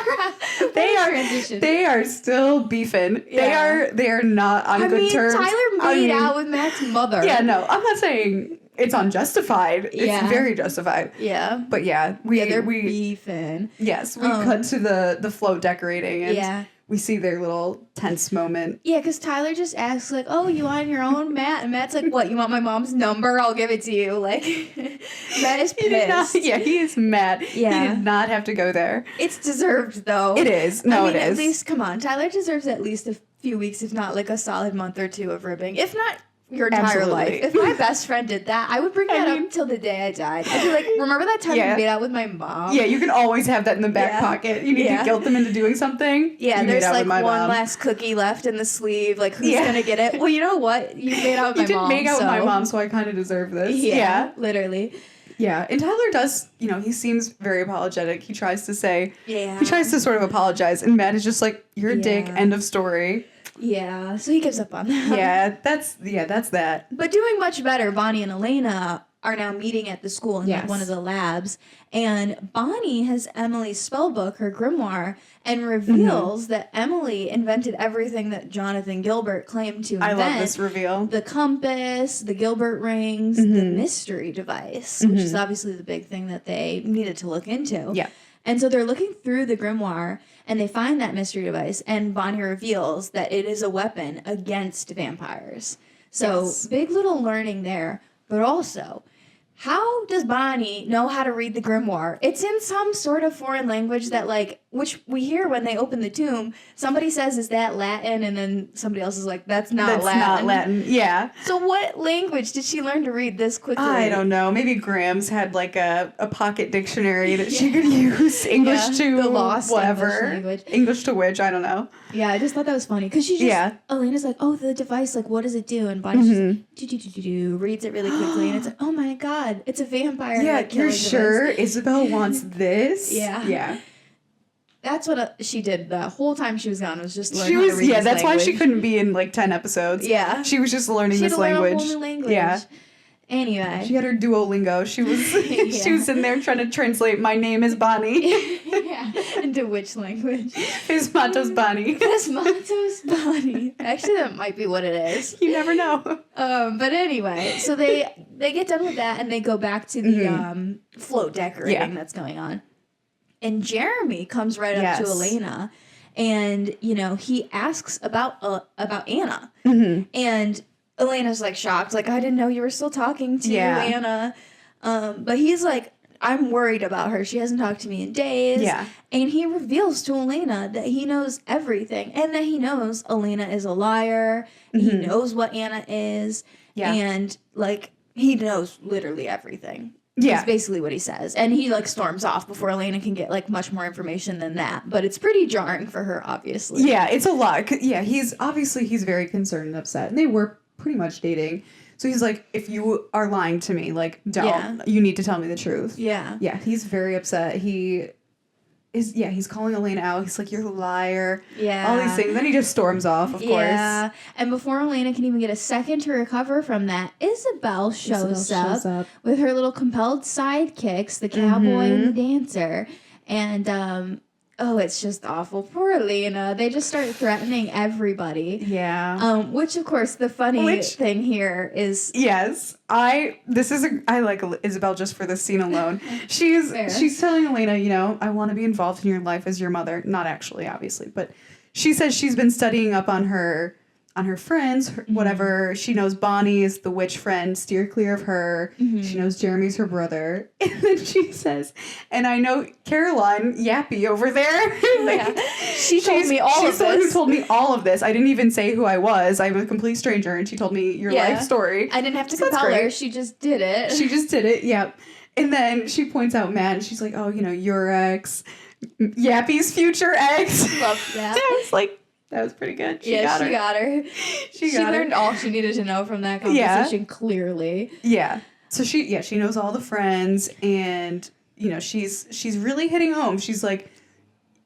B: They are still beefing.
A: Yeah.
B: They are not on good terms.
A: Tyler made out with Matt's mother.
B: Yeah, no, I'm not saying it's unjustified. It's very justified.
A: Yeah.
B: But yeah,
A: they're beefing.
B: Yes, we cut to the float decorating and we see their little tense moment.
A: Yeah, because Tyler just asks, like, oh, you on your own, Matt? And Matt's like, what, you want my mom's number? I'll give it to you. Like, Matt is pissed.
B: He is mad.
A: Yeah.
B: He did not have to go there.
A: It's deserved, though.
B: It is. No, it is.
A: At least, come on. Tyler deserves at least a few weeks, if not, like, a solid month or 2 of ribbing. If not your entire life. If my best friend did that, I would bring that up till the day I died. I'd be like, remember that time you made out with my mom?
B: Yeah, you can always have that in the back pocket. You need to guilt them into doing something.
A: Yeah, there's like one last cookie left in the sleeve. Like, who's gonna get it? Well, you know what? You made out with my mom.
B: You didn't make out with my mom, so I kind of deserve this.
A: Yeah, literally.
B: Yeah, and Tyler does, he seems very apologetic. He tries to say,
A: he
B: tries to sort of apologize, and Matt is just like, you're a dick, end of story.
A: Yeah, so he gives up on that.
B: Yeah, that's that.
A: But doing much better, Bonnie and Elena are now meeting at the school in like one of the labs, and Bonnie has Emily's spell book, her grimoire, and reveals that Emily invented everything that Jonathan Gilbert claimed to invent.
B: I love this reveal.
A: The compass, the Gilbert rings, the mystery device, which is obviously the big thing that they needed to look into.
B: Yeah.
A: And so they're looking through the grimoire, and they find that mystery device, and Bonnie reveals that it is a weapon against vampires. So big little learning there. But also, how does Bonnie know how to read the grimoire? It's in some sort of foreign language that, like, which we hear when they open the tomb. Somebody says, is that Latin? And then somebody else is like, that's not Latin. That's not Latin,
B: yeah.
A: So what language did she learn to read this quickly?
B: I don't know. Maybe Graham's had, like, a pocket dictionary that she could use. English to
A: the lost
B: whatever.
A: English language.
B: English to which, I don't know.
A: Yeah, I just thought that was funny. Because she just, Elena's like, oh, the device, like, what does it do? And Bonnie just, reads it really quickly. And it's like, oh my God, it's a vampire.
B: Yeah,
A: like,
B: you're sure Isabel wants this?
A: Yeah.
B: Yeah.
A: That's what she did the whole time she was gone, was just learning how to read this
B: that's
A: language.
B: why she couldn't be in, like, 10 episodes.
A: Yeah.
B: She was just learning this language.
A: She had to learn a whole new language.
B: Yeah.
A: Anyway.
B: She had her Duolingo. She was she was in there trying to translate, my name is Bonnie.
A: Yeah. Into which language?
B: Pismato's Bonnie.
A: Pismato's Bonnie. Actually, that might be what it is.
B: You never know.
A: But anyway, so they get done with that, and they go back to the float decorating that's going on. And Jeremy comes right up to Elena, and, you know, he asks about Anna. And Elena's, like, shocked. Like, I didn't know you were still talking to Anna. But he's like, I'm worried about her. She hasn't talked to me in days.
B: Yeah.
A: And he reveals to Elena that he knows everything. And that he knows Elena is a liar. He knows what Anna is. Yeah. And, like, he knows literally everything. Yeah. That's basically what he says. And he, like, storms off before Elena can get, like, much more information than that. But it's pretty jarring for her, obviously.
B: Yeah, it's a lot. Yeah, he's very concerned and upset. And they were pretty much dating. So he's like, if you are lying to me, like, don't. Yeah. You need to tell me the truth.
A: Yeah.
B: Yeah, he's very upset. He's calling Elena out. He's like, you're a liar. Yeah. All these things. Then he just storms off, of course. Yeah.
A: And before Elena can even get a second to recover from that, Isabel shows up with her little compelled sidekicks, the cowboy and the dancer. And, it's just awful. Poor Elena. They just start threatening everybody.
B: Yeah.
A: Which, of course, the funny thing here is...
B: Yes. I like Isabel just for this scene alone. She's telling Elena, you know, I want to be involved in your life as your mother. Not actually, obviously. But she says she's been studying up on her friends, whatever. She knows Bonnie is the witch friend. Steer clear of her. She knows Jeremy's her brother. And then she says, and I know Caroline Yappy over there.
A: She told me all of this. She's the one
B: who told me all of this. I didn't even say who I was. I'm a complete stranger, and she told me your life story.
A: I didn't have to compel her. She just did it.
B: Yep. And then she points out Matt, and she's like, oh, you know, your ex, Yappy's future ex.
A: Love that.
B: I was like, that was pretty good.
A: She got her. She learned all she needed to know from that conversation, clearly.
B: Yeah. So she knows all the friends, and, you know, she's really hitting home. She's like,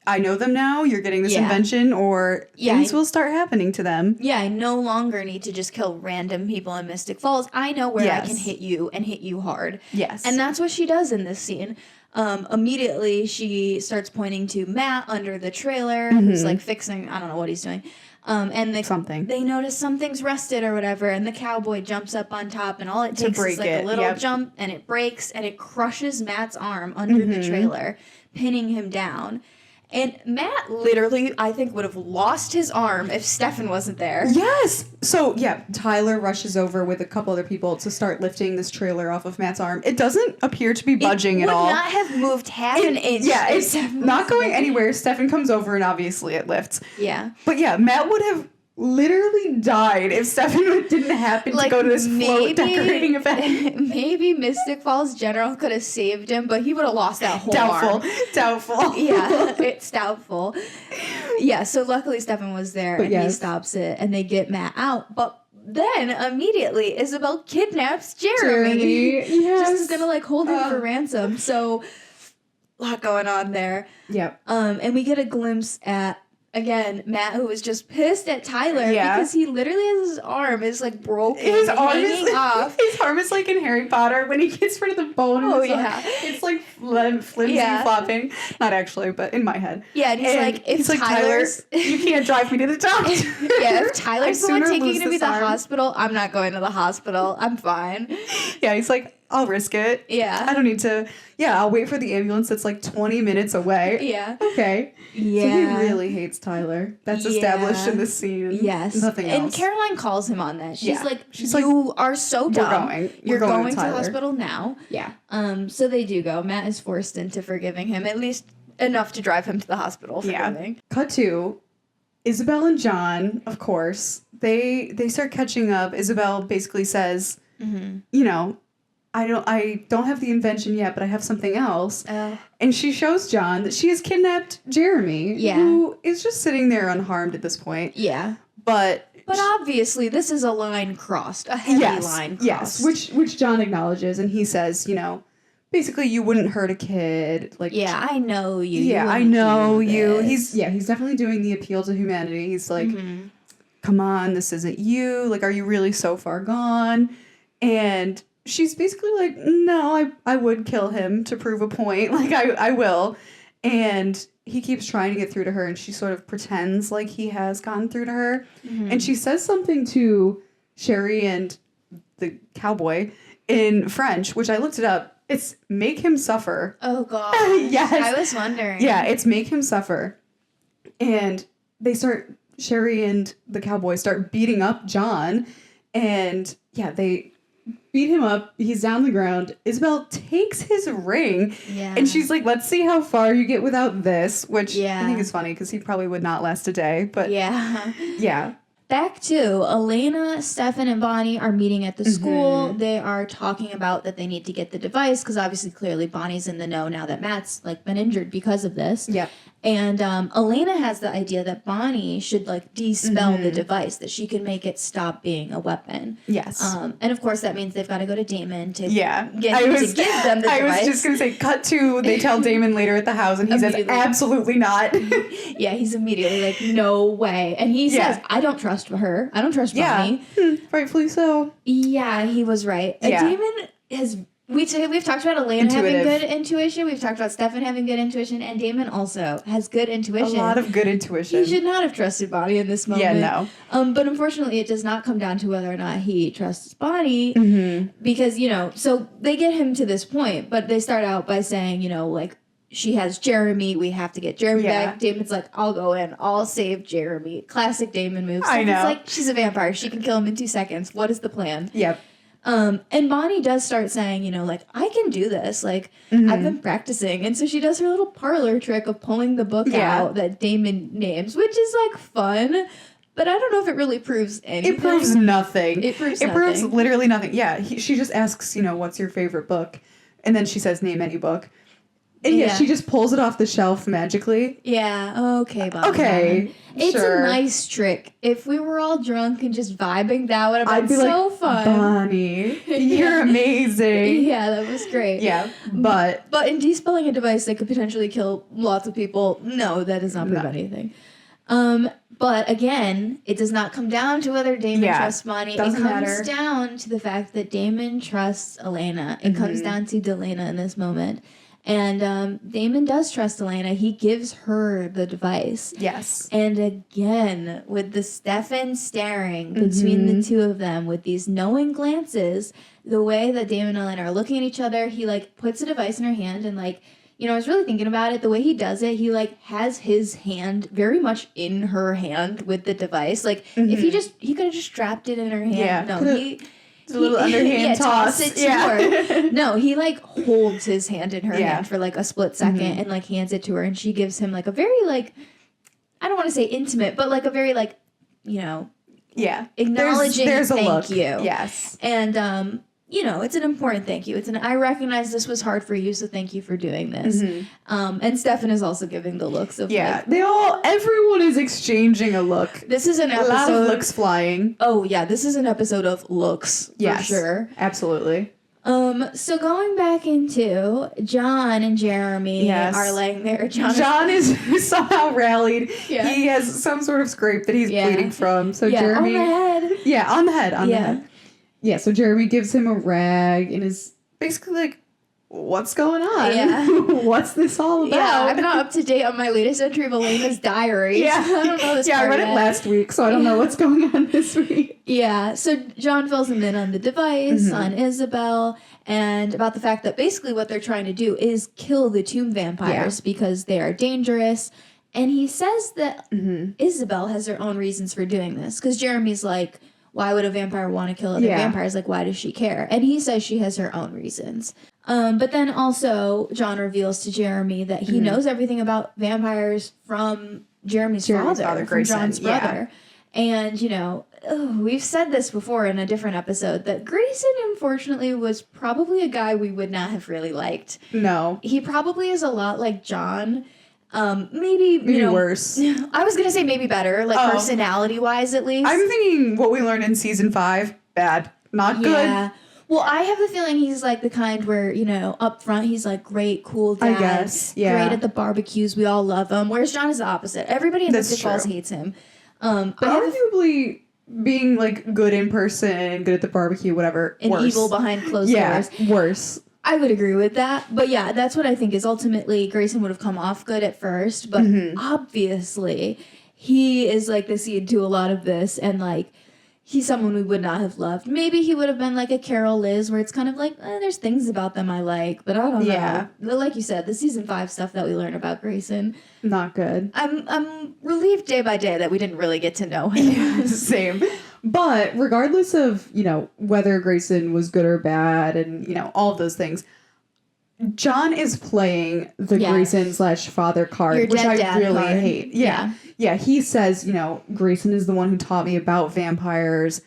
B: I know them now. You're getting this invention, or things will start happening to them.
A: Yeah, I no longer need to just kill random people in Mystic Falls. I know where I can hit you and hit you hard.
B: Yes.
A: And that's what she does in this scene. Immediately, she starts pointing to Matt under the trailer, who's, like, fixing, I don't know what he's doing. And they notice something's rusted or whatever, and the cowboy jumps up on top, and all it takes is, like, a little jump, and it breaks, and it crushes Matt's arm under the trailer, pinning him down. And Matt literally, I think, would have lost his arm if Stefan wasn't there.
B: Yes! So, Tyler rushes over with a couple other people to start lifting this trailer off of Matt's arm. It doesn't appear to be budging at all.
A: It would not have moved half an inch.
B: Yeah, it's not going anywhere. Stefan comes over, and obviously it lifts.
A: Yeah.
B: But Matt would have literally died if Stefan didn't happen to go to this float decorating event.
A: Maybe Mystic Falls General could have saved him, but he would have lost that whole arm.
B: Doubtful.
A: Yeah, it's doubtful. Yeah, so luckily Stefan was there, and he stops it, and they get Matt out. But then, immediately, Isabel kidnaps Jeremy.
B: Yes.
A: Just is gonna, like, hold him for ransom. So, a lot going on there.
B: Yep.
A: And we get a glimpse at again, Matt, who was just pissed at Tyler because he literally has his arm is like broken.
B: His arm
A: hanging
B: is
A: off.
B: His arm is like in Harry Potter when he gets rid of the bone.
A: Oh, yeah.
B: It's like flimsy flopping. Not actually, but in my head.
A: Yeah, and he's like, if
B: Tyler, you can't drive me to the doctor.
A: If Tyler's the one taking you to the hospital, I'm not going to the hospital. I'm fine.
B: Yeah, he's like, I'll risk it.
A: Yeah.
B: I don't need to. Yeah, I'll wait for the ambulance that's like 20 minutes away.
A: Yeah.
B: Okay.
A: Yeah.
B: So he really hates Tyler. That's established in this scene.
A: Yes.
B: Nothing else.
A: And Caroline calls him on that. She's like, you are so dumb. You're going to hospital now.
B: Yeah.
A: So they do go. Matt is forced into forgiving him, at least enough to drive him to the hospital for everything.
B: Cut to Isabelle and John, of course. They start catching up. Isabelle basically says, you know, I don't have the invention yet, but I have something else. And she shows John that she has kidnapped Jeremy, who is just sitting there unharmed at this point.
A: Yeah.
B: But
A: obviously, this is a line crossed, a heavy line crossed.
B: Yes, which John acknowledges, and he says, you know, basically, you wouldn't hurt a kid. Like,
A: yeah, I know you.
B: Yeah, I know you. He's definitely doing the appeal to humanity. He's like, come on, this isn't you. Like, are you really so far gone? And she's basically like, no, I would kill him to prove a point. Like, I will. And he keeps trying to get through to her, and she sort of pretends like he has gotten through to her. And she says something to Sherry and the cowboy in French, which I looked it up. It's make him suffer.
A: Oh, God.
B: Yes.
A: I was wondering.
B: Yeah, it's make him suffer. And Sherry and the cowboy start beating up John. And yeah, they beat him up. He's down the ground. Isabelle takes his ring.
A: Yeah.
B: And she's like, let's see how far you get without this. Which I think is funny because he probably would not last a day. But yeah.
A: Back to Elena, Stefan, and Bonnie are meeting at the school. They are talking about that they need to get the device because obviously, clearly, Bonnie's in the know now that Matt's like been injured because of this.
B: Yep.
A: And Elena has the idea that Bonnie should like despell the device, that she can make it stop being a weapon.
B: Yes.
A: And of course, that means they've got to go to Damon to
B: get
A: him to give them the device.
B: I was just going to say, cut to, they tell Damon later at the house, and he says, absolutely not.
A: Yeah, has immediately like, no way. And he says, I don't trust her. I don't trust Bonnie.
B: Rightfully so.
A: Yeah, he was right. Damon has... We've talked about Elena having good intuition. We've talked about Stefan having good intuition. And Damon also has good intuition.
B: A lot of good intuition.
A: He should not have trusted Bonnie in this moment.
B: Yeah, no.
A: But unfortunately, it does not come down to whether or not he trusts Bonnie. Because, you know, so they get him to this point. But they start out by saying, you know, like, she has Jeremy. We have to get Jeremy back. Damon's like, I'll go in. I'll save Jeremy. Classic Damon moves.
B: I know.
A: It's like, she's a vampire. She can kill him in 2 seconds. What is the plan?
B: Yep.
A: And Bonnie does start saying, you know, like, I can do this. Like, I've been practicing. And so she does her little parlor trick of pulling the book out that Damon names, which is, like, fun. But I don't know if it really proves anything.
B: It proves nothing.
A: It proves
B: literally nothing. Yeah, she just asks, you know, what's your favorite book? And then she says, name any book. And she just pulls it off the shelf magically.
A: Yeah, okay, Bonnie.
B: Okay,
A: it's a nice trick. If we were all drunk and just vibing, that would have been so fun.
B: Bonnie, you're amazing.
A: Yeah, that was great.
B: Yeah, but
A: in despelling a device that could potentially kill lots of people, no, that does not prove anything. But again, it does not come down to whether Damon trusts Bonnie. It comes down to the fact that Damon trusts Elena. It comes down to Delena in this moment. And Damon does trust Elena. He gives her the device.
B: Yes.
A: And again, with the Stefan staring between the two of them with these knowing glances, the way that Damon and Elena are looking at each other, he, like, puts a device in her hand and, like, you know, I was really thinking about it. The way he does it, he, like, has his hand very much in her hand with the device. Like, if he could have just strapped it in her hand.
B: Yeah.
A: No,
B: it's a little underhand toss.
A: It to her. No, he, like, holds his hand in her hand for, like, a split second and, like, hands it to her. And she gives him, like, a very, like, I don't want to say intimate, but, like, a very, like, you know.
B: Yeah.
A: Acknowledging
B: there's a
A: thank
B: look.
A: you.
B: Yes.
A: And, you know, it's an important thank you. I recognize this was hard for you, so thank you for doing this. And Stefan is also giving the looks of like,
B: everyone is exchanging a look.
A: This is an episode.
B: A lot of looks flying.
A: Oh yeah, this is an episode of looks for sure.
B: Absolutely.
A: So going back into John and Jeremy are laying there.
B: John is somehow rallied.
A: Yeah.
B: He has some sort of scrape that he's bleeding from. So Jeremy,
A: on the head.
B: Yeah, on the head. Yeah, so Jeremy gives him a rag and is basically like, what's going on?
A: Yeah.
B: What's this all about?
A: Yeah, I'm not up to date on my latest entry of Elena's diary.
B: Yeah.
A: I don't know this
B: I
A: part
B: read it
A: yet.
B: last week, so I don't know what's going on this week.
A: Yeah, so John fills him in on the device, on Isabel, and about the fact that basically what they're trying to do is kill the tomb vampires because they are dangerous. And he says that Isabel has her own reasons for doing this. Because Jeremy's like, why would a vampire want to kill other vampires? Like, why does she care? And he says she has her own reasons. But then also, John reveals to Jeremy that he knows everything about vampires from Jeremy's father, from
B: Grayson.
A: John's brother. And, you know, we've said this before in a different episode, that Grayson, unfortunately, was probably a guy we would not have really liked.
B: No.
A: He probably is a lot like John. Maybe
B: worse.
A: I was going to say maybe better, like personality-wise at least.
B: I'm thinking what we learned in season 5, bad. Not good.
A: Yeah. Well, I have the feeling he's like the kind where, you know, up front he's like great, cool dad.
B: I guess. Yeah.
A: Great at the barbecues. We all love him. Whereas John is the opposite. Everybody in Mystic Falls hates him.
B: But arguably being like good in person, good at the barbecue, whatever.
A: And
B: worse.
A: evil behind closed doors.
B: Worse.
A: I would agree with that. But yeah, that's what I think is ultimately Grayson would have come off good at first. But obviously he is like the seed to a lot of this. And like he's someone we would not have loved. Maybe he would have been like a Carol Liz where it's kind of like, there's things about them I like. But I don't know. Like you said, the season 5 stuff that we learned about Grayson.
B: Not good.
A: I'm relieved day by day that we didn't really get to know him.
B: Same. But regardless of, you know, whether Grayson was good or bad and, you know, all of those things, John is playing the Grayson / father card, which I really hate. Yeah. He says, you know, Grayson is the one who taught me about vampires.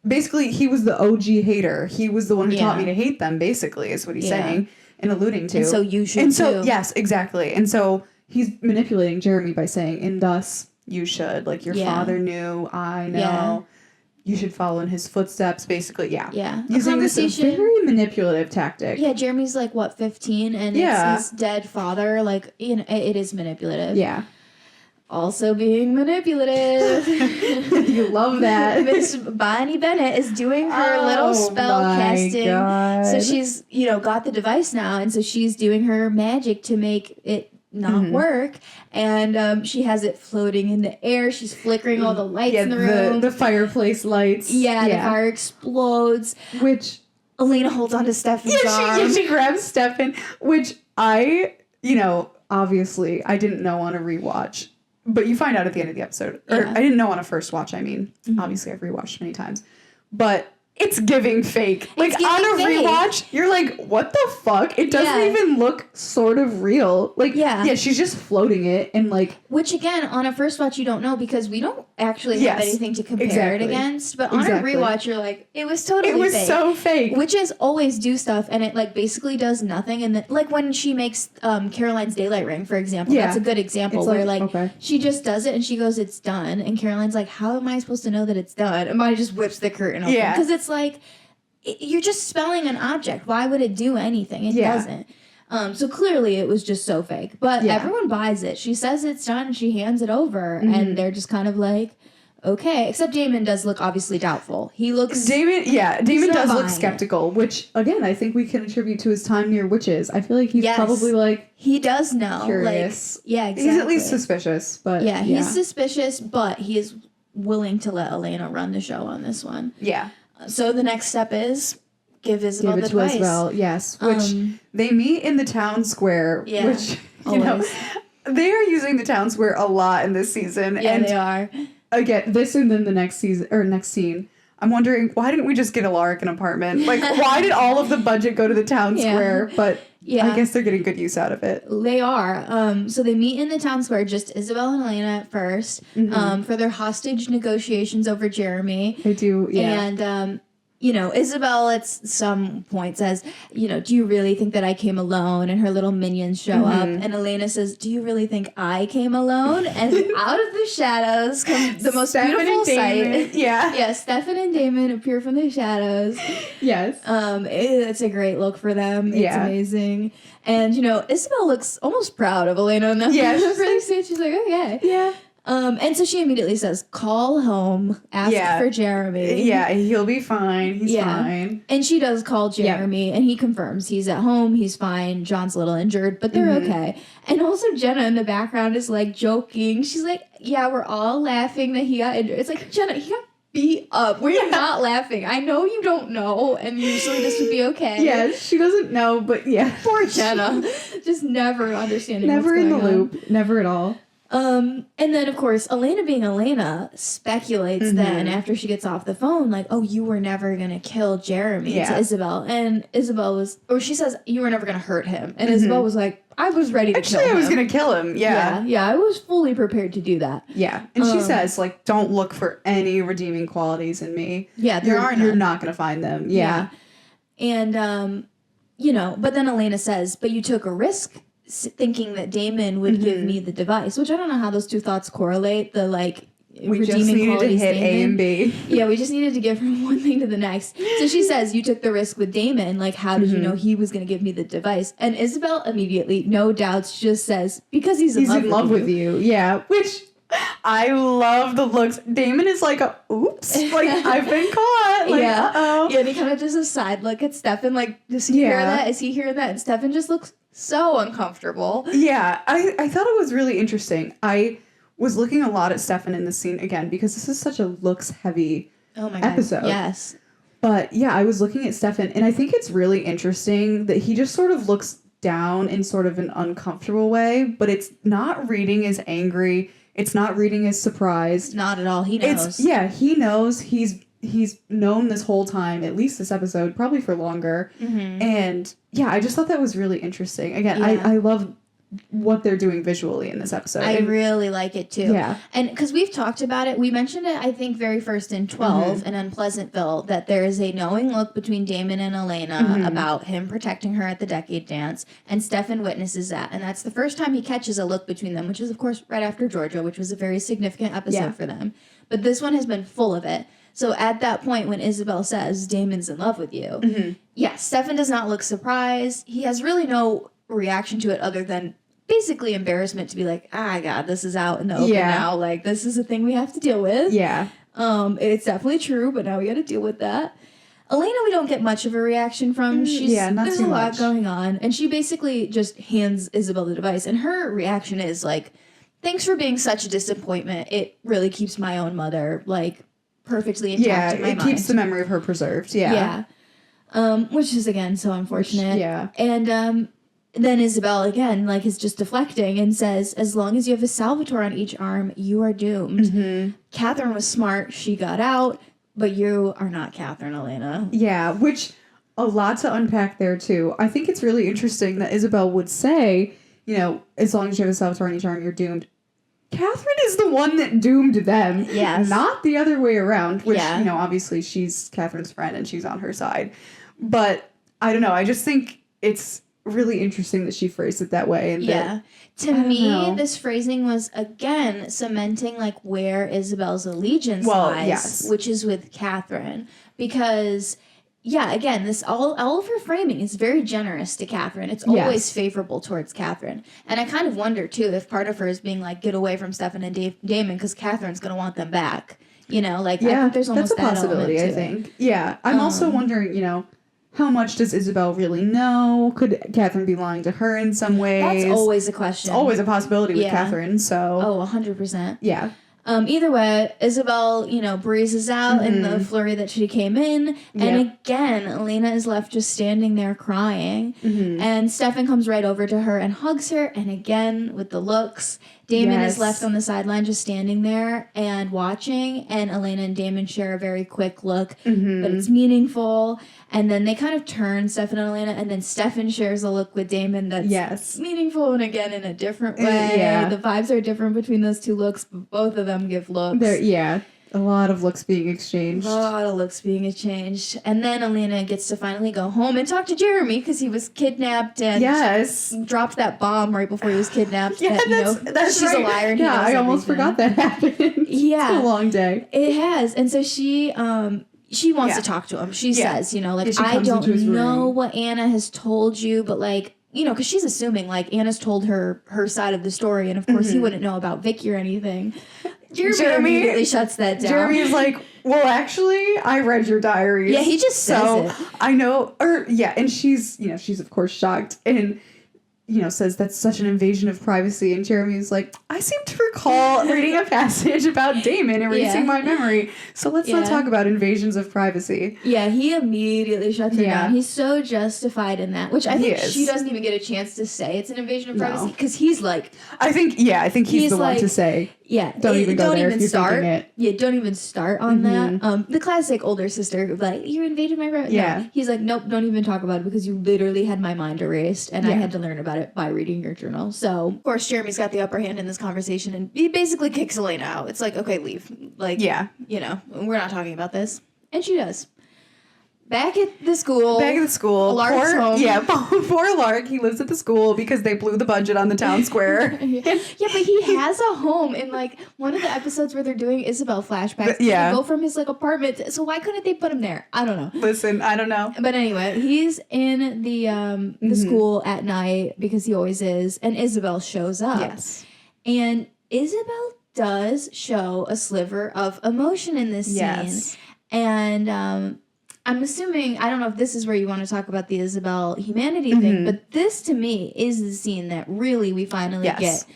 B: Basically, he was the OG hater. He was the one who taught me to hate them, basically, is what he's saying and alluding to.
A: And so you should too.
B: Yes, exactly. And so he's manipulating Jeremy by saying, and thus you should. Like, your father knew, I know.
A: Yeah.
B: You should follow in his footsteps, basically.
A: Yeah.
B: Using this very manipulative tactic.
A: Yeah, Jeremy's like, 15? And it's his dead father. Like, you know, it is manipulative.
B: Yeah.
A: Also being manipulative.
B: You love that.
A: Miss Bonnie Bennett is doing her little spell casting.
B: God.
A: So she's, you know, got the device now. And so she's doing her magic to make it not work. And she has it floating in the air. She's flickering all the lights in the room.
B: The fireplace lights.
A: Yeah, the fire explodes.
B: Which
A: Elena holds on to Stephanie's arm.
B: She grabs Stefan, which I, you know, obviously I didn't know on a rewatch. But you find out at the end of the episode. Or I didn't know on a first watch, I mean. Obviously I've rewatched many times. But it's giving fake. Like, on a rewatch, you're like, what the fuck? It doesn't even look sort of real. Like, she's just floating it and like...
A: Which, again, on a first watch, you don't know because we don't actually have anything to compare it against. But on a rewatch, you're like, it was totally fake.
B: It was so fake.
A: Witches always do stuff and it, like, basically does nothing. And then, like, when she makes Caroline's daylight ring, for example, that's a good example where, like, she just does it and she goes, it's done. And Caroline's like, how am I supposed to know that it's done? And Bonnie just whips the curtain open. Because it's like, you're just spelling an object. Why would it do anything? It doesn't. So clearly it was just so fake. But everyone buys it. She says it's done and she hands it over. And they're just kind of like, okay. Except Damon does look obviously doubtful. He looks... Damon
B: does look skeptical. Which, again, I think we can attribute to his time near witches. I feel like he's probably like...
A: He does know.
B: Curious.
A: Like, yeah, exactly.
B: He's at least suspicious. But
A: yeah, he's suspicious, but he is willing to let Elena run the show on this one.
B: Yeah.
A: So the next step is give Isabel the device.
B: Isabel, yes. Which they meet in the town square. Yeah, which, you know, they are using the town square a lot in this season.
A: Yeah,
B: and
A: they are.
B: Again, this and then the next season or next scene. I'm wondering, why didn't we just get Alaric an apartment? Like, why did all of the budget go to the town square? But I guess they're getting good use out of it.
A: They are. So they meet in the town square, just Isabel and Elena at first, for their hostage negotiations over Jeremy.
B: They do, yeah.
A: And Isabel at some point says, do you really think that I came alone? And her little minions show up. And Elena says, do you really think I came alone? And out of the shadows comes the most beautiful sight.
B: Yeah.
A: Yeah, Stefan and Damon appear from the shadows.
B: Yes.
A: It's a great look for them. It's amazing. And, Isabel looks almost proud of Elena in that really stage. She's like, okay.
B: Yeah.
A: And so she immediately says, call home, ask for Jeremy.
B: Yeah, he'll be fine. He's fine.
A: And she does call Jeremy, and he confirms he's at home, he's fine. John's a little injured, but they're okay. And also Jenna in the background is, like, joking. She's like, yeah, we're all laughing that he got injured. It's like, Jenna, he got beat up. We're not laughing. I know you don't know, and usually this would be okay.
B: Yeah, she doesn't know, but
A: Poor Jenna. Just never understanding
B: never
A: what's
B: in the
A: going on.
B: loop. Never at all.
A: And then, of course, Elena being Elena speculates then after she gets off the phone, like, oh, you were never going to kill Jeremy to Isabel. And Isabel she says, you were never going to hurt him. And Isabel was like, I was ready to kill him.
B: Actually, I was going to kill him.
A: Yeah, I was fully prepared to do that.
B: Yeah. And she says, like, don't look for any redeeming qualities in me.
A: Yeah, there are none.
B: You're not going to find them. Yeah.
A: And, but then Elena says, but you took a risk thinking that Damon would give me the device, which I don't know how those two thoughts correlate. The
B: we just needed to hit A and B.
A: Yeah, we just needed to get from one thing to the next. So she says, you took the risk with Damon. Like, how did you know he was going to give me the device? And Isabel immediately, no doubts, just says, because he's in love with you.
B: Yeah, which I love the looks. Damon is like, oops, like, I've been caught. Like, uh-oh.
A: Yeah, and he kind of does a side look at Stefan, like, does he hear that? Is he hearing that? And Stefan just looks so uncomfortable.
B: Yeah, I thought it was really interesting. I was looking a lot at Stefan in this scene again because this is such a looks-heavy episode.
A: Yes.
B: But yeah, I was looking at Stefan, and I think it's really interesting that he just sort of looks down in sort of an uncomfortable way, but it's not reading as angry. It's not reading as surprised.
A: Not at all. He knows.
B: He knows. He's known this whole time, at least this episode, probably for longer. And yeah, I just thought that was really interesting. Again, I love what they're doing visually in this episode.
A: I really like it too.
B: Yeah.
A: And because we've talked about it, we mentioned it, I think, very first in 12 in Unpleasantville, that there is a knowing look between Damon and Elena about him protecting her at the decade dance, and Stefan witnesses that. And that's the first time he catches a look between them, which is, of course, right after Georgia, which was a very significant episode for them. But this one has been full of it. So at that point when Isabel says, Damon's in love with you, Stefan does not look surprised. He has really no reaction to it other than basically embarrassment to be like, God, this is out in the open now. Like, this is a thing we have to deal with.
B: Yeah.
A: It's definitely true, but now we got to deal with that. Elena, we don't get much of a reaction from. There's a lot going on. And she basically just hands Isabel the device. And her reaction is like, thanks for being such a disappointment. It really keeps my own mother, like, perfectly intact in my mind.
B: Yeah, it keeps the memory of her preserved. Yeah.
A: Which is, again, so unfortunate.
B: Yeah.
A: And then Isabel, again, like, is just deflecting and says, as long as you have a Salvatore on each arm, you are doomed. Catherine was smart. She got out, but you are not Catherine, Elena.
B: Yeah, which a lot to unpack there, too. I think it's really interesting that Isabel would say, as long as you have a Salvatore on each arm, you're doomed. Catherine is the one that doomed them, not the other way around, which, obviously she's Catherine's friend and she's on her side. But I don't know. I just think it's really interesting that she phrased it that way. And
A: to me, this phrasing was, again, cementing, like, where Isabel's allegiance lies, which is with Catherine. Because, again, this all of her framing is very generous to Catherine. It's always favorable towards Catherine. And I kind of wonder, too, if part of her is being like, get away from Stefan and Damon because Catherine's going to want them back. I think there's almost
B: that's a possibility, I think. Yeah. I'm also wondering, how much does Isabel really know? Could Catherine be lying to her in some ways?
A: That's always a question.
B: It's always a possibility with Catherine, so...
A: Oh, 100%.
B: Yeah.
A: Either way, Isabel, breezes out in the flurry that she came in. And again, Elena is left just standing there crying. And Stefan comes right over to her and hugs her. And again, with the looks, Damon is left on the sideline just standing there and watching. And Elena and Damon share a very quick look, but it's meaningful. And then they kind of turn, Stefan and Elena, and then Stefan shares a look with Damon that's meaningful and again in a different way. The vibes are different between those two looks, but both of them give looks.
B: A lot of looks being exchanged.
A: A lot of looks being exchanged. And then Elena gets to finally go home and talk to Jeremy because he was kidnapped and dropped that bomb right before he was kidnapped.
B: Yeah, that's
A: she's
B: right.
A: a liar. And
B: I almost forgot that happened.
A: Yeah.
B: It's been a long day.
A: It has. And so she wants to talk to him. She says, I don't know what Anna has told you, but because she's assuming Anna's told her side of the story, and of course he wouldn't know about Vicky or anything. Jeremy immediately shuts that down.
B: Jeremy's like, well, actually, I read your diaries.
A: Yeah, he just says it.
B: I know, and she's of course shocked and says that's such an invasion of privacy. And Jeremy's like, I seem to recall reading a passage about Damon erasing my memory. So let's not talk about invasions of privacy.
A: Yeah, he immediately shuts her down. He's so justified in that, which I think she doesn't even get a chance to say it's an invasion of privacy because he's like,
B: I think he's the one to say.
A: Yeah,
B: don't even start.
A: Yeah, don't even start on that. The classic older sister, you invaded my privacy.
B: Yeah,
A: no. He's like, nope, don't even talk about it because you literally had my mind erased, and I had to learn about it by reading your journal. So of course, Jeremy's got the upper hand in this conversation, and he basically kicks Elena out. It's like, okay, leave. We're not talking about this, and she does. Back at the school.
B: Alaric's home. Yeah, poor Alaric. He lives at the school because they blew the budget on the town square.
A: Yeah, but he has a home in one of the episodes where they're doing Isobel flashbacks. Yeah. Go from his apartment. So why couldn't they put him there? I don't know.
B: Listen, I don't know.
A: But anyway, he's in the school at night because he always is, and Isobel shows up.
B: Yes.
A: And Isobel does show a sliver of emotion in this scene. And I'm assuming, I don't know if this is where you want to talk about the Isabelle humanity thing, but this to me is the scene that really we finally get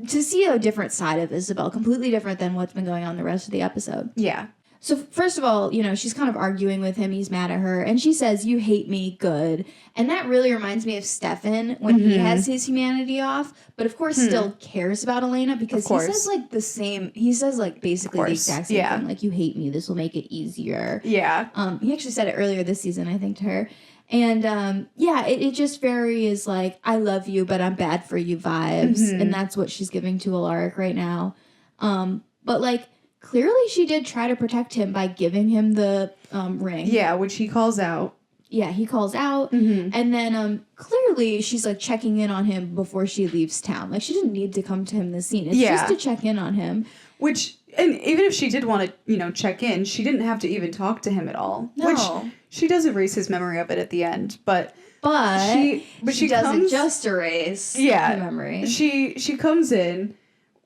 A: to see a different side of Isabelle, completely different than what's been going on the rest of the episode.
B: Yeah.
A: So first of all, she's kind of arguing with him. He's mad at her. And she says, you hate me, good. And that really reminds me of Stefan when he has his humanity off. But of course still cares about Elena because he says the same. He says basically the exact same thing. You hate me. This will make it easier.
B: Yeah.
A: He actually said it earlier this season, I think, to her. And it just very is I love you, but I'm bad for you vibes. And that's what she's giving to Alaric right now. But clearly she did try to protect him by giving him the ring.
B: Yeah, which he calls out.
A: Yeah, he calls out. And then clearly she's checking in on him before she leaves town. She didn't need to come to him this scene. It's just to check in on him.
B: Which, and even if she did want to, check in, she didn't have to even talk to him at all.
A: No.
B: Which she does erase his memory of it at the end. But
A: she doesn't just erase the memory.
B: She comes in.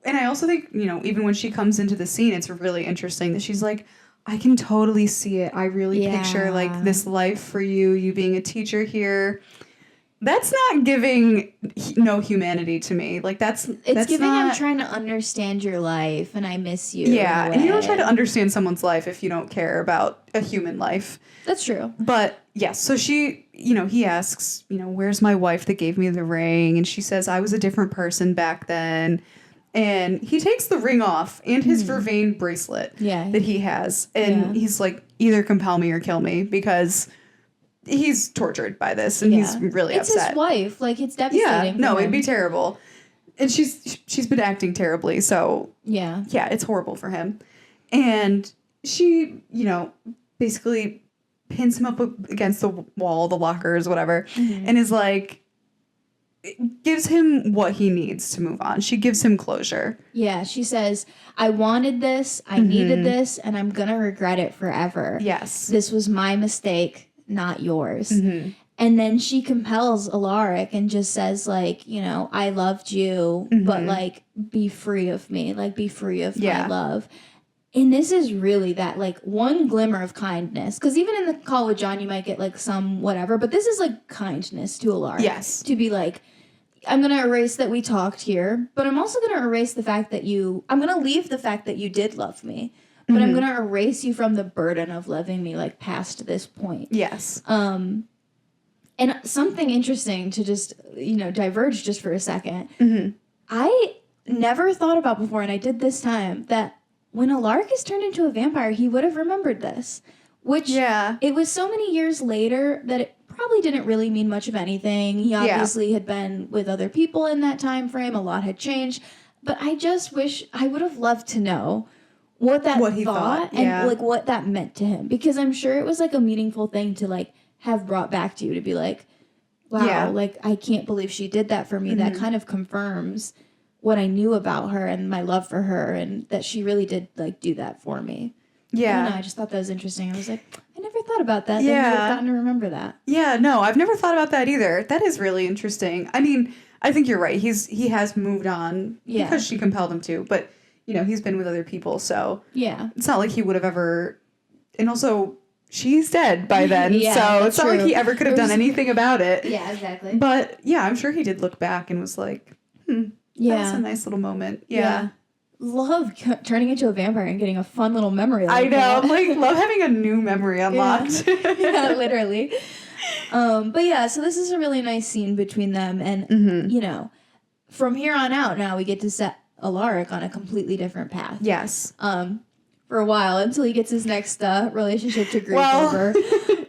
B: And I also think, even when she comes into the scene, it's really interesting that she's like, I can totally see it. I really picture this life for you being a teacher here. That's not giving no humanity to me. That's
A: giving
B: not,
A: I'm trying to understand your life and I miss you.
B: Yeah, and you don't try to understand someone's life if you don't care about a human life.
A: That's true.
B: But yes, so she, he asks, where's my wife that gave me the ring? And she says, I was a different person back then. And he takes the ring off and his vervain bracelet that he has. And he's like, either compel me or kill me because he's tortured by this and he's really upset.
A: It's his wife. It's devastating.
B: Yeah, no, it'd be terrible. And she's been acting terribly. So, yeah, it's horrible for him. And she, basically pins him up against the wall, the lockers, whatever, and is like, gives him what he needs to move on. She gives him closure.
A: Yeah, she says, I wanted this, I needed this, and I'm going to regret it forever.
B: Yes.
A: This was my mistake, not yours. And then she compels Alaric and just says, I loved you, but, be free of me. Be free of my love. And this is really that, one glimmer of kindness. Because even in the call with John, you might get, some whatever. But this is, kindness to Alaric.
B: Yes.
A: To be I'm going to erase that we talked here. But I'm also going to erase the fact that I'm going to leave the fact that you did love me. But I'm going to erase you from the burden of loving me, past this point.
B: Yes.
A: And something interesting to just, diverge just for a second. I never thought about before, and I did this time, that when Alaric is turned into a vampire, he would have remembered this. Which, it was so many years later that it probably didn't really mean much of anything. He obviously had been with other people in that time frame. A lot had changed. But I just wish, I would have loved to know what
B: he
A: thought
B: thought, yeah.
A: and like what that meant to him, because I'm sure it was like a meaningful thing to like have brought back to you, to be like, wow,
B: Yeah.
A: like I can't believe she did that for me. That kind of confirms what I knew about her and my love for her, and that she really did like do that for me.
B: Yeah.
A: I don't know, I just thought that was interesting. I was like, I never thought about that.
B: Yeah.
A: Then you would have gotten to remember that.
B: Yeah, no, I've never thought about that either. That is really interesting. I mean, I think you're right. He has moved on because she compelled him to, but you know, he's been with other people, so
A: yeah,
B: it's not like he would have ever. And also, she's dead by then,
A: Yeah,
B: so it's not
A: true.
B: like he ever could have done anything about it.
A: Yeah, exactly.
B: But yeah, I'm sure he did look back and was like, that was a nice little moment. Yeah.
A: Love turning into a vampire and getting a fun little memory.
B: I know.
A: that.
B: I'm like, love having a new memory unlocked.
A: Yeah, literally. But yeah, so this is a really nice scene between them, and you know, from here on out, now we get to set Alaric on a completely different path.
B: Yes.
A: For a while until he gets his next relationship to grief over.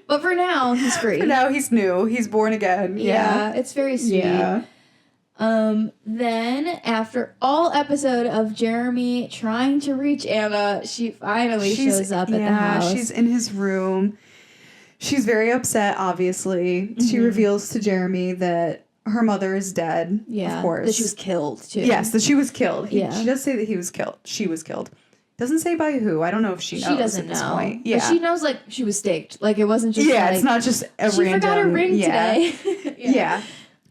A: But for now, he's free.
B: For now, he's new. He's born again.
A: Yeah, it's very sweet.
B: Yeah.
A: Then after all episode of Jeremy trying to reach Anna, she finally shows up at the house.
B: She's in his room. She's very upset, obviously. She reveals to Jeremy that her mother is dead.
A: Yeah,
B: of course.
A: that she was killed too.
B: Yes, that she was killed.
A: Yeah.
B: She does say that he was killed. She was killed. Doesn't say by who. I don't know if she knows.
A: She doesn't
B: at this
A: know.
B: point. Yeah.
A: But she knows like she was staked. Like it wasn't just
B: yeah,
A: like,
B: it's not just a
A: she
B: random.
A: forgot her ring
B: yeah.
A: today.
B: Yeah.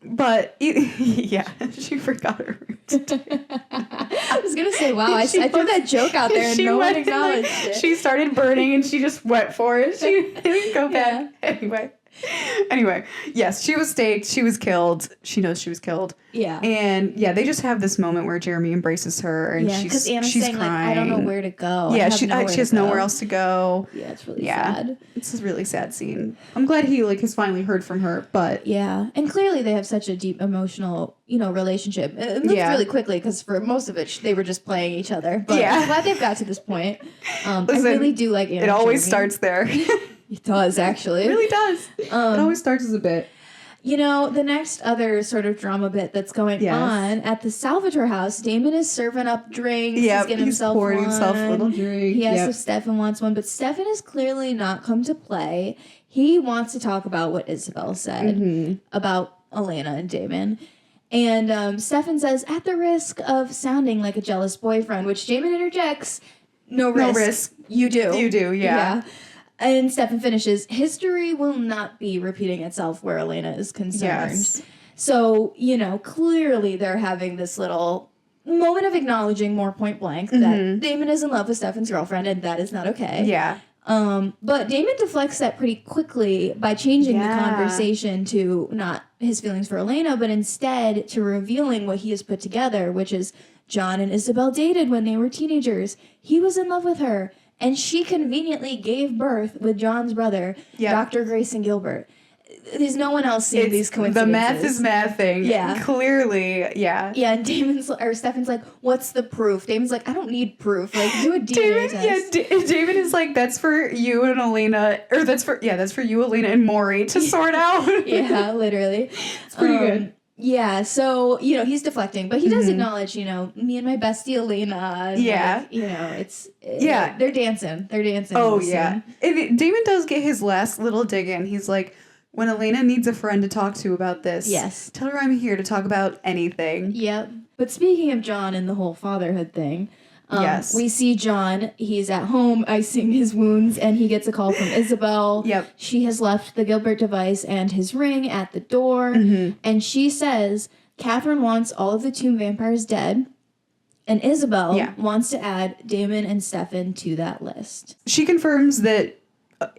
B: But yeah, she forgot her ring today.
A: I was gonna say, wow, I threw that joke out there and no one acknowledged it.
B: She started burning and she just went for it. She didn't go back. Anyway, yes, she was staked. She was killed. She knows she was killed.
A: Yeah.
B: And yeah, they just have this moment where Jeremy embraces her and
A: because Anna's
B: she's
A: saying
B: crying.
A: like, I don't know where to go.
B: Yeah, she has nowhere else to go.
A: Yeah, it's really sad.
B: It's a really sad scene. I'm glad he like has finally heard from her, but
A: yeah, and clearly they have such a deep emotional, relationship. It moved really quickly because for most of it they were just playing each other. But I'm glad they've got to this point. I really do like Anna.
B: It always starts there.
A: It does, actually.
B: It really does. It always starts as a bit.
A: The next other sort of drama bit that's going on at the Salvatore house, Damon is serving up drinks.
B: Yeah,
A: he's getting himself
B: pouring
A: one.
B: himself a little drink.
A: He asks if Stefan wants one, but Stefan has clearly not come to play. He wants to talk about what Isobel said about Elena and Damon. And Stefan says, at the risk of sounding like a jealous boyfriend, which Damon interjects, no risk. You do.
B: You do, yeah.
A: And Stefan finishes, history will not be repeating itself where Elena is concerned.
B: Yes.
A: So, clearly they're having this little moment of acknowledging more point blank that Damon is in love with Stefan's girlfriend, and that is not okay.
B: Yeah.
A: But Damon deflects that pretty quickly by changing the conversation to not his feelings for Elena, but instead to revealing what he has put together, which is John and Isabel dated when they were teenagers. He was in love with her. And she conveniently gave birth with John's brother, Dr. Grayson Gilbert. There's no one else seeing these coincidences.
B: The math is mathing.
A: Yeah.
B: Clearly, yeah.
A: Yeah, and Stefan's like, what's the proof? Damon's like, I don't need proof. Like, do a DNA test.
B: Yeah, Damon is like, that's for you and Elena, or that's for you, Elena, and Maury to sort out.
A: Yeah, literally.
B: It's pretty good.
A: Yeah, so, he's deflecting, but he does acknowledge, me and my bestie Elena.
B: Yeah.
A: They're dancing. They're dancing.
B: Oh, yeah. Damon does get his last little dig in. He's like, when Elena needs a friend to talk to about this, tell her I'm here to talk about anything.
A: Yep. But speaking of John and the whole fatherhood thing, we see John, he's at home icing his wounds, and he gets a call from Isobel.
B: Yep.
A: She has left the Gilbert device and his ring at the door, and she says Catherine wants all of the tomb vampires dead, and Isobel wants to add Damon and Stefan to that list.
B: She confirms that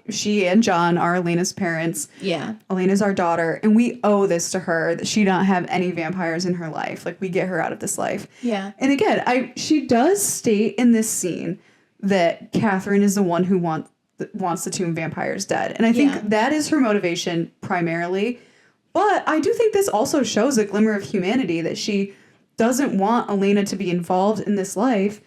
B: she and John are Elena's parents.
A: Yeah.
B: Elena's our daughter, and we owe this to her that she not have any vampires in her life. Like, we get her out of this life.
A: Yeah.
B: And again, she does state in this scene that Catherine is the one who wants the tomb vampires dead. And I think that is her motivation primarily. But I do think this also shows a glimmer of humanity, that she doesn't want Elena to be involved in this life.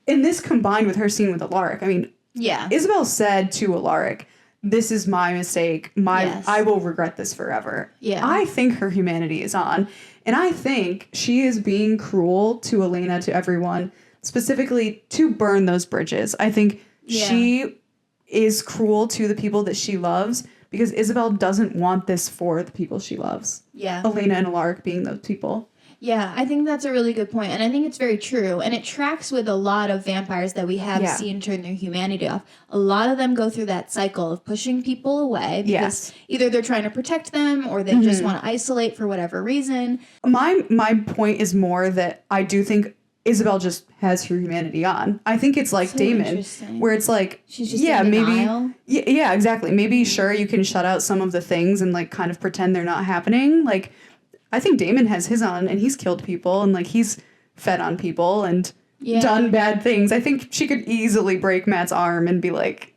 B: And this combined with her scene with Alaric. I mean, Isobel said to Alaric, this is my mistake. I will regret this forever.
A: Yeah.
B: I think her humanity is on. And I think she is being cruel to Elena, to everyone, specifically to burn those bridges. I think she is cruel to the people that she loves because Isabel doesn't want this for the people she loves.
A: Yeah.
B: Elena and Alaric being those people.
A: Yeah, I think that's a really good point, and I think it's very true, and it tracks with a lot of vampires that we have seen turn their humanity off. A lot of them go through that cycle of pushing people away because either they're trying to protect them or they just want to isolate for whatever reason.
B: My point is more that I do think Isabel just has her humanity on. I think it's like Damon, where it's like,
A: she's just in denial.
B: Maybe, yeah, exactly. Maybe, sure, you can shut out some of the things and like kind of pretend they're not happening. Like, I think Damon has his on, and he's killed people, and like he's fed on people and done bad things. I think she could easily break Matt's arm and be like,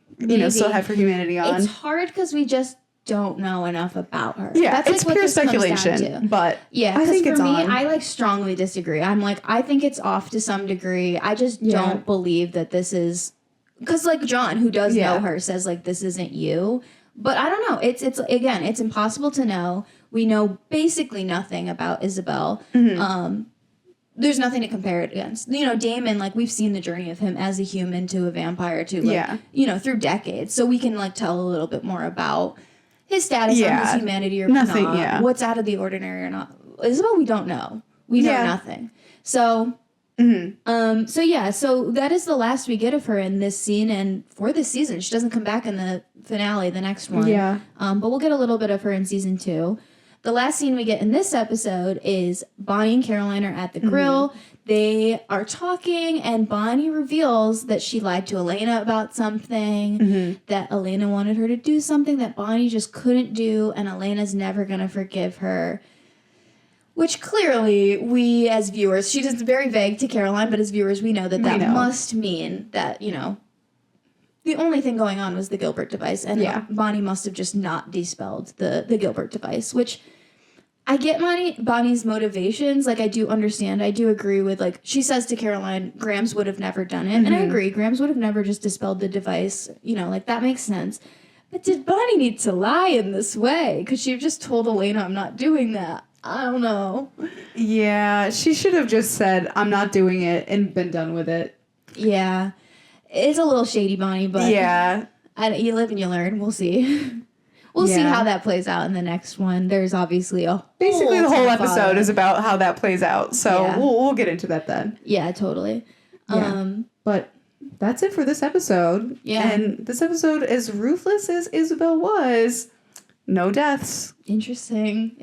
B: still have her humanity on.
A: It's hard because we just don't know enough about her.
B: Yeah,
A: that's
B: it's
A: like
B: pure
A: what this
B: speculation.
A: Comes down to.
B: But
A: yeah,
B: I think
A: for
B: it's
A: me,
B: on.
A: I like strongly disagree. I'm like, I think it's off to some degree. I just don't believe that this is because like John, who does know her, says like this isn't you. But I don't know. It's again, it's impossible to know. We know basically nothing about Isabel. There's nothing to compare it against. Damon, like we've seen the journey of him as a human to a vampire to like, through decades. So we can like tell a little bit more about his status on his humanity or
B: nothing,
A: not, what's out of the ordinary or not. Isabel, we don't know. We know nothing. So so that is the last we get of her in this scene and for this season. She doesn't come back in the finale, the next one. Yeah. But we'll get a little bit of her in season 2. The last scene we get in this episode is Bonnie and Caroline are at the grill. They are talking, and Bonnie reveals that she lied to Elena about something, that Elena wanted her to do something that Bonnie just couldn't do, and Elena's never going to forgive her. Which clearly we as viewers, she is very vague to Caroline, but as viewers we know that must mean that, the only thing going on was the Gilbert device, and Bonnie must have just not despelled the Gilbert device, which I get Bonnie's motivations. Like, I do understand. I do agree with, like, she says to Caroline, Grams would have never done it. And I agree. Grams would have never just dispelled the device. Like, that makes sense. But did Bonnie need to lie in this way? Because she just told Elena, I'm not doing that. I don't know.
B: Yeah, she should have just said, I'm not doing it, and been done with it.
A: Yeah. It's a little shady, Bonnie, but you live and you learn. We'll see. We'll see how that plays out in the next one. There's obviously
B: basically the whole episode is about how that plays out. So we'll get into that then.
A: Yeah, totally.
B: Yeah. But that's it for this episode. Yeah. And this episode, as ruthless as Isabel was, no deaths.
A: Interesting.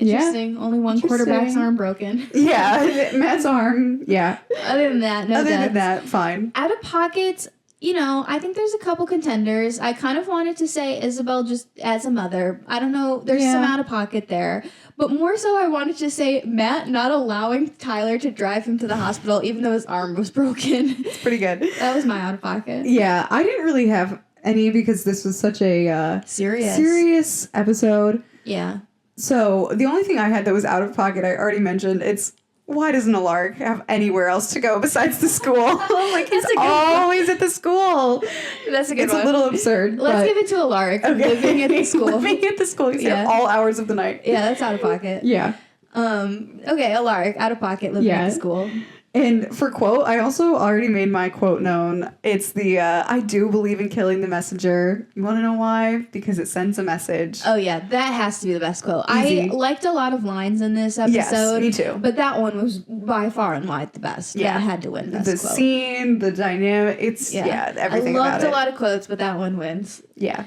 A: Only one quarterback's arm broken.
B: Yeah, Matt's arm. Yeah.
A: Other than that, no deaths.
B: Other than that, fine.
A: Out of pocket, I think there's a couple contenders. I kind of wanted to say Isabel just as a mother. I don't know. There's some out of pocket there. But more so, I wanted to say Matt not allowing Tyler to drive him to the hospital, even though his arm was broken.
B: It's pretty good.
A: That was my out of pocket.
B: Yeah, I didn't really have any because this was such a serious episode.
A: Yeah.
B: So the only thing I had that was out of pocket, I already mentioned, it's why doesn't Alaric have anywhere else to go besides the school? Like, he's always at the school.
A: That's a good one.
B: It's a little absurd.
A: Let's give it to Alaric. Okay. Living at the school.
B: Living at the school. He's here all hours of the night.
A: Yeah, that's out of pocket.
B: Yeah.
A: Okay, Alaric, out of pocket, living at the school.
B: And for quote, I also already made my quote known. It's the, I do believe in killing the messenger. You want to know why? Because it sends a message.
A: Oh, yeah. That has to be the best quote. Easy. I liked a lot of lines in this episode.
B: Yes, me too.
A: But that one was by far and wide the best. Yeah. That had to win best quote.
B: The scene, the dynamic, it's, everything about it.
A: I loved a lot of quotes, but that one wins.
B: Yeah.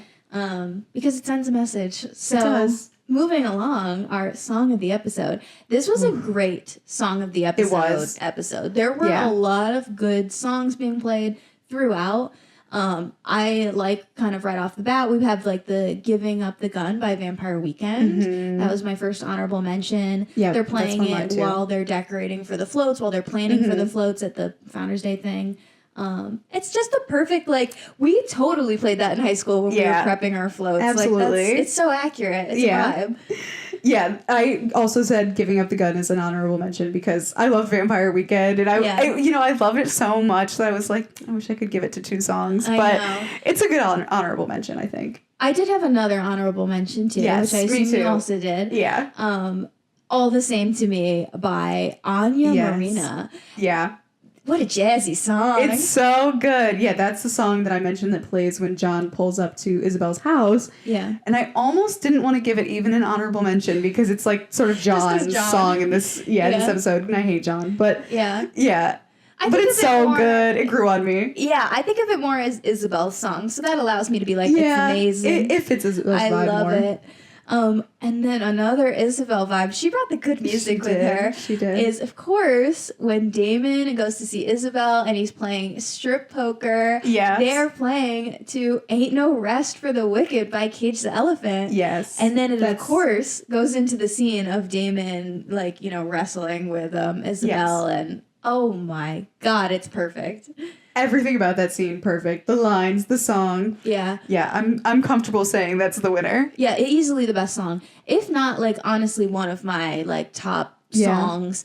A: Because it sends a message. So,
B: it does.
A: Moving along, our song of the episode. This was a great song of the episode. There were a lot of good songs being played throughout. I like kind of right off the bat, we have like the Giving Up the Gun by Vampire Weekend. Mm-hmm. That was my first honorable mention. Yeah, they're playing it while they're decorating for the floats, while they're planning for the floats at the Founders Day thing. It's just the perfect, like, we totally played that in high school when we were prepping our floats.
B: Absolutely.
A: Like, it's so accurate. It's a vibe.
B: Yeah, I also said Giving Up the Gun is an honorable mention because I love Vampire Weekend, and I love it so much that I was like, I wish I could give it to 2 songs, but it's a good honorable mention, I think.
A: I did have another honorable mention too, which I assume you also did.
B: Yeah.
A: All the Same to Me by Anya Marina.
B: Yeah.
A: What a jazzy song.
B: It's so good. Yeah, that's the song that I mentioned that plays when John pulls up to Isabel's house.
A: Yeah.
B: And I almost didn't want to give it even an honorable mention because it's like sort of John's song in this this episode. And I hate John. But yeah. But it's so good. It grew on me.
A: Yeah, I think of it more as Isabel's song. So that allows me to be like, it's amazing.
B: It fits Isabel's vibe more. I
A: love it. And then another Isabel vibe, she brought the good music with her.
B: She did.
A: Is, of course, when Damon goes to see Isabel and he's playing strip poker.
B: Yes.
A: They're playing to Ain't No Rest for the Wicked by Cage the Elephant.
B: Yes.
A: And then it, of course, goes into the scene of Damon, like, wrestling with Isabel. And, oh my God, it's perfect.
B: Everything about that scene, perfect. The lines, the song.
A: Yeah.
B: Yeah, I'm comfortable saying that's the winner.
A: Yeah, easily the best song. If not, like, honestly, one of my, like, top songs.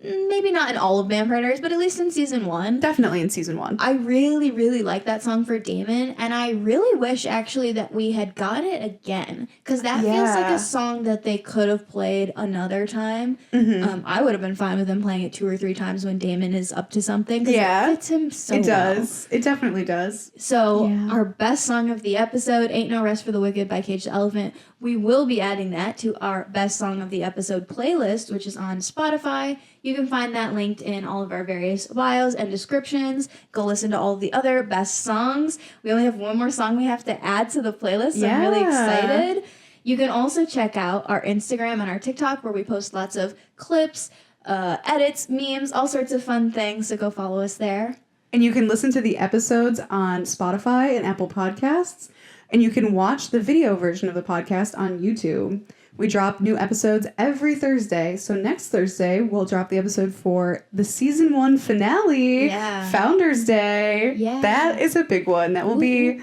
A: Maybe not in all of Vampire Diaries, but at least in season 1.
B: Definitely in season 1.
A: I really, really like that song for Damon, and I really wish, actually, that we had got it again, because that feels like a song that they could have played another time. Mm-hmm. I would have been fine with them playing it 2 or 3 times when Damon is up to something, because it fits him so well.
B: It does. It definitely does.
A: So, our best song of the episode, Ain't No Rest for the Wicked by Cage the Elephant, we will be adding that to our best song of the episode playlist, which is on Spotify. You can find that linked in all of our various bios and descriptions. Go listen to all of the other best songs. We only have one more song we have to add to the playlist, so I'm really excited. You can also check out our Instagram and our TikTok, where we post lots of clips, edits, memes, all sorts of fun things, so go follow us there.
B: And you can listen to the episodes on Spotify and Apple Podcasts, and you can watch the video version of the podcast on YouTube. We drop new episodes every Thursday. So next Thursday, we'll drop the episode for the season 1 finale, Founders Day. Yeah. That is a big one. That will be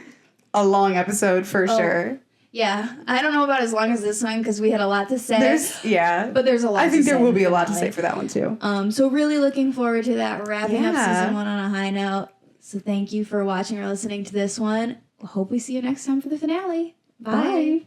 B: a long episode for sure.
A: Yeah. I don't know about as long as this one because we had a lot to say. But there's a lot to say.
B: I think there will be a lot to say for that one too.
A: So really looking forward to that, wrapping up season 1 on a high note. So thank you for watching or listening to this one. Hope we see you next time for the finale. Bye.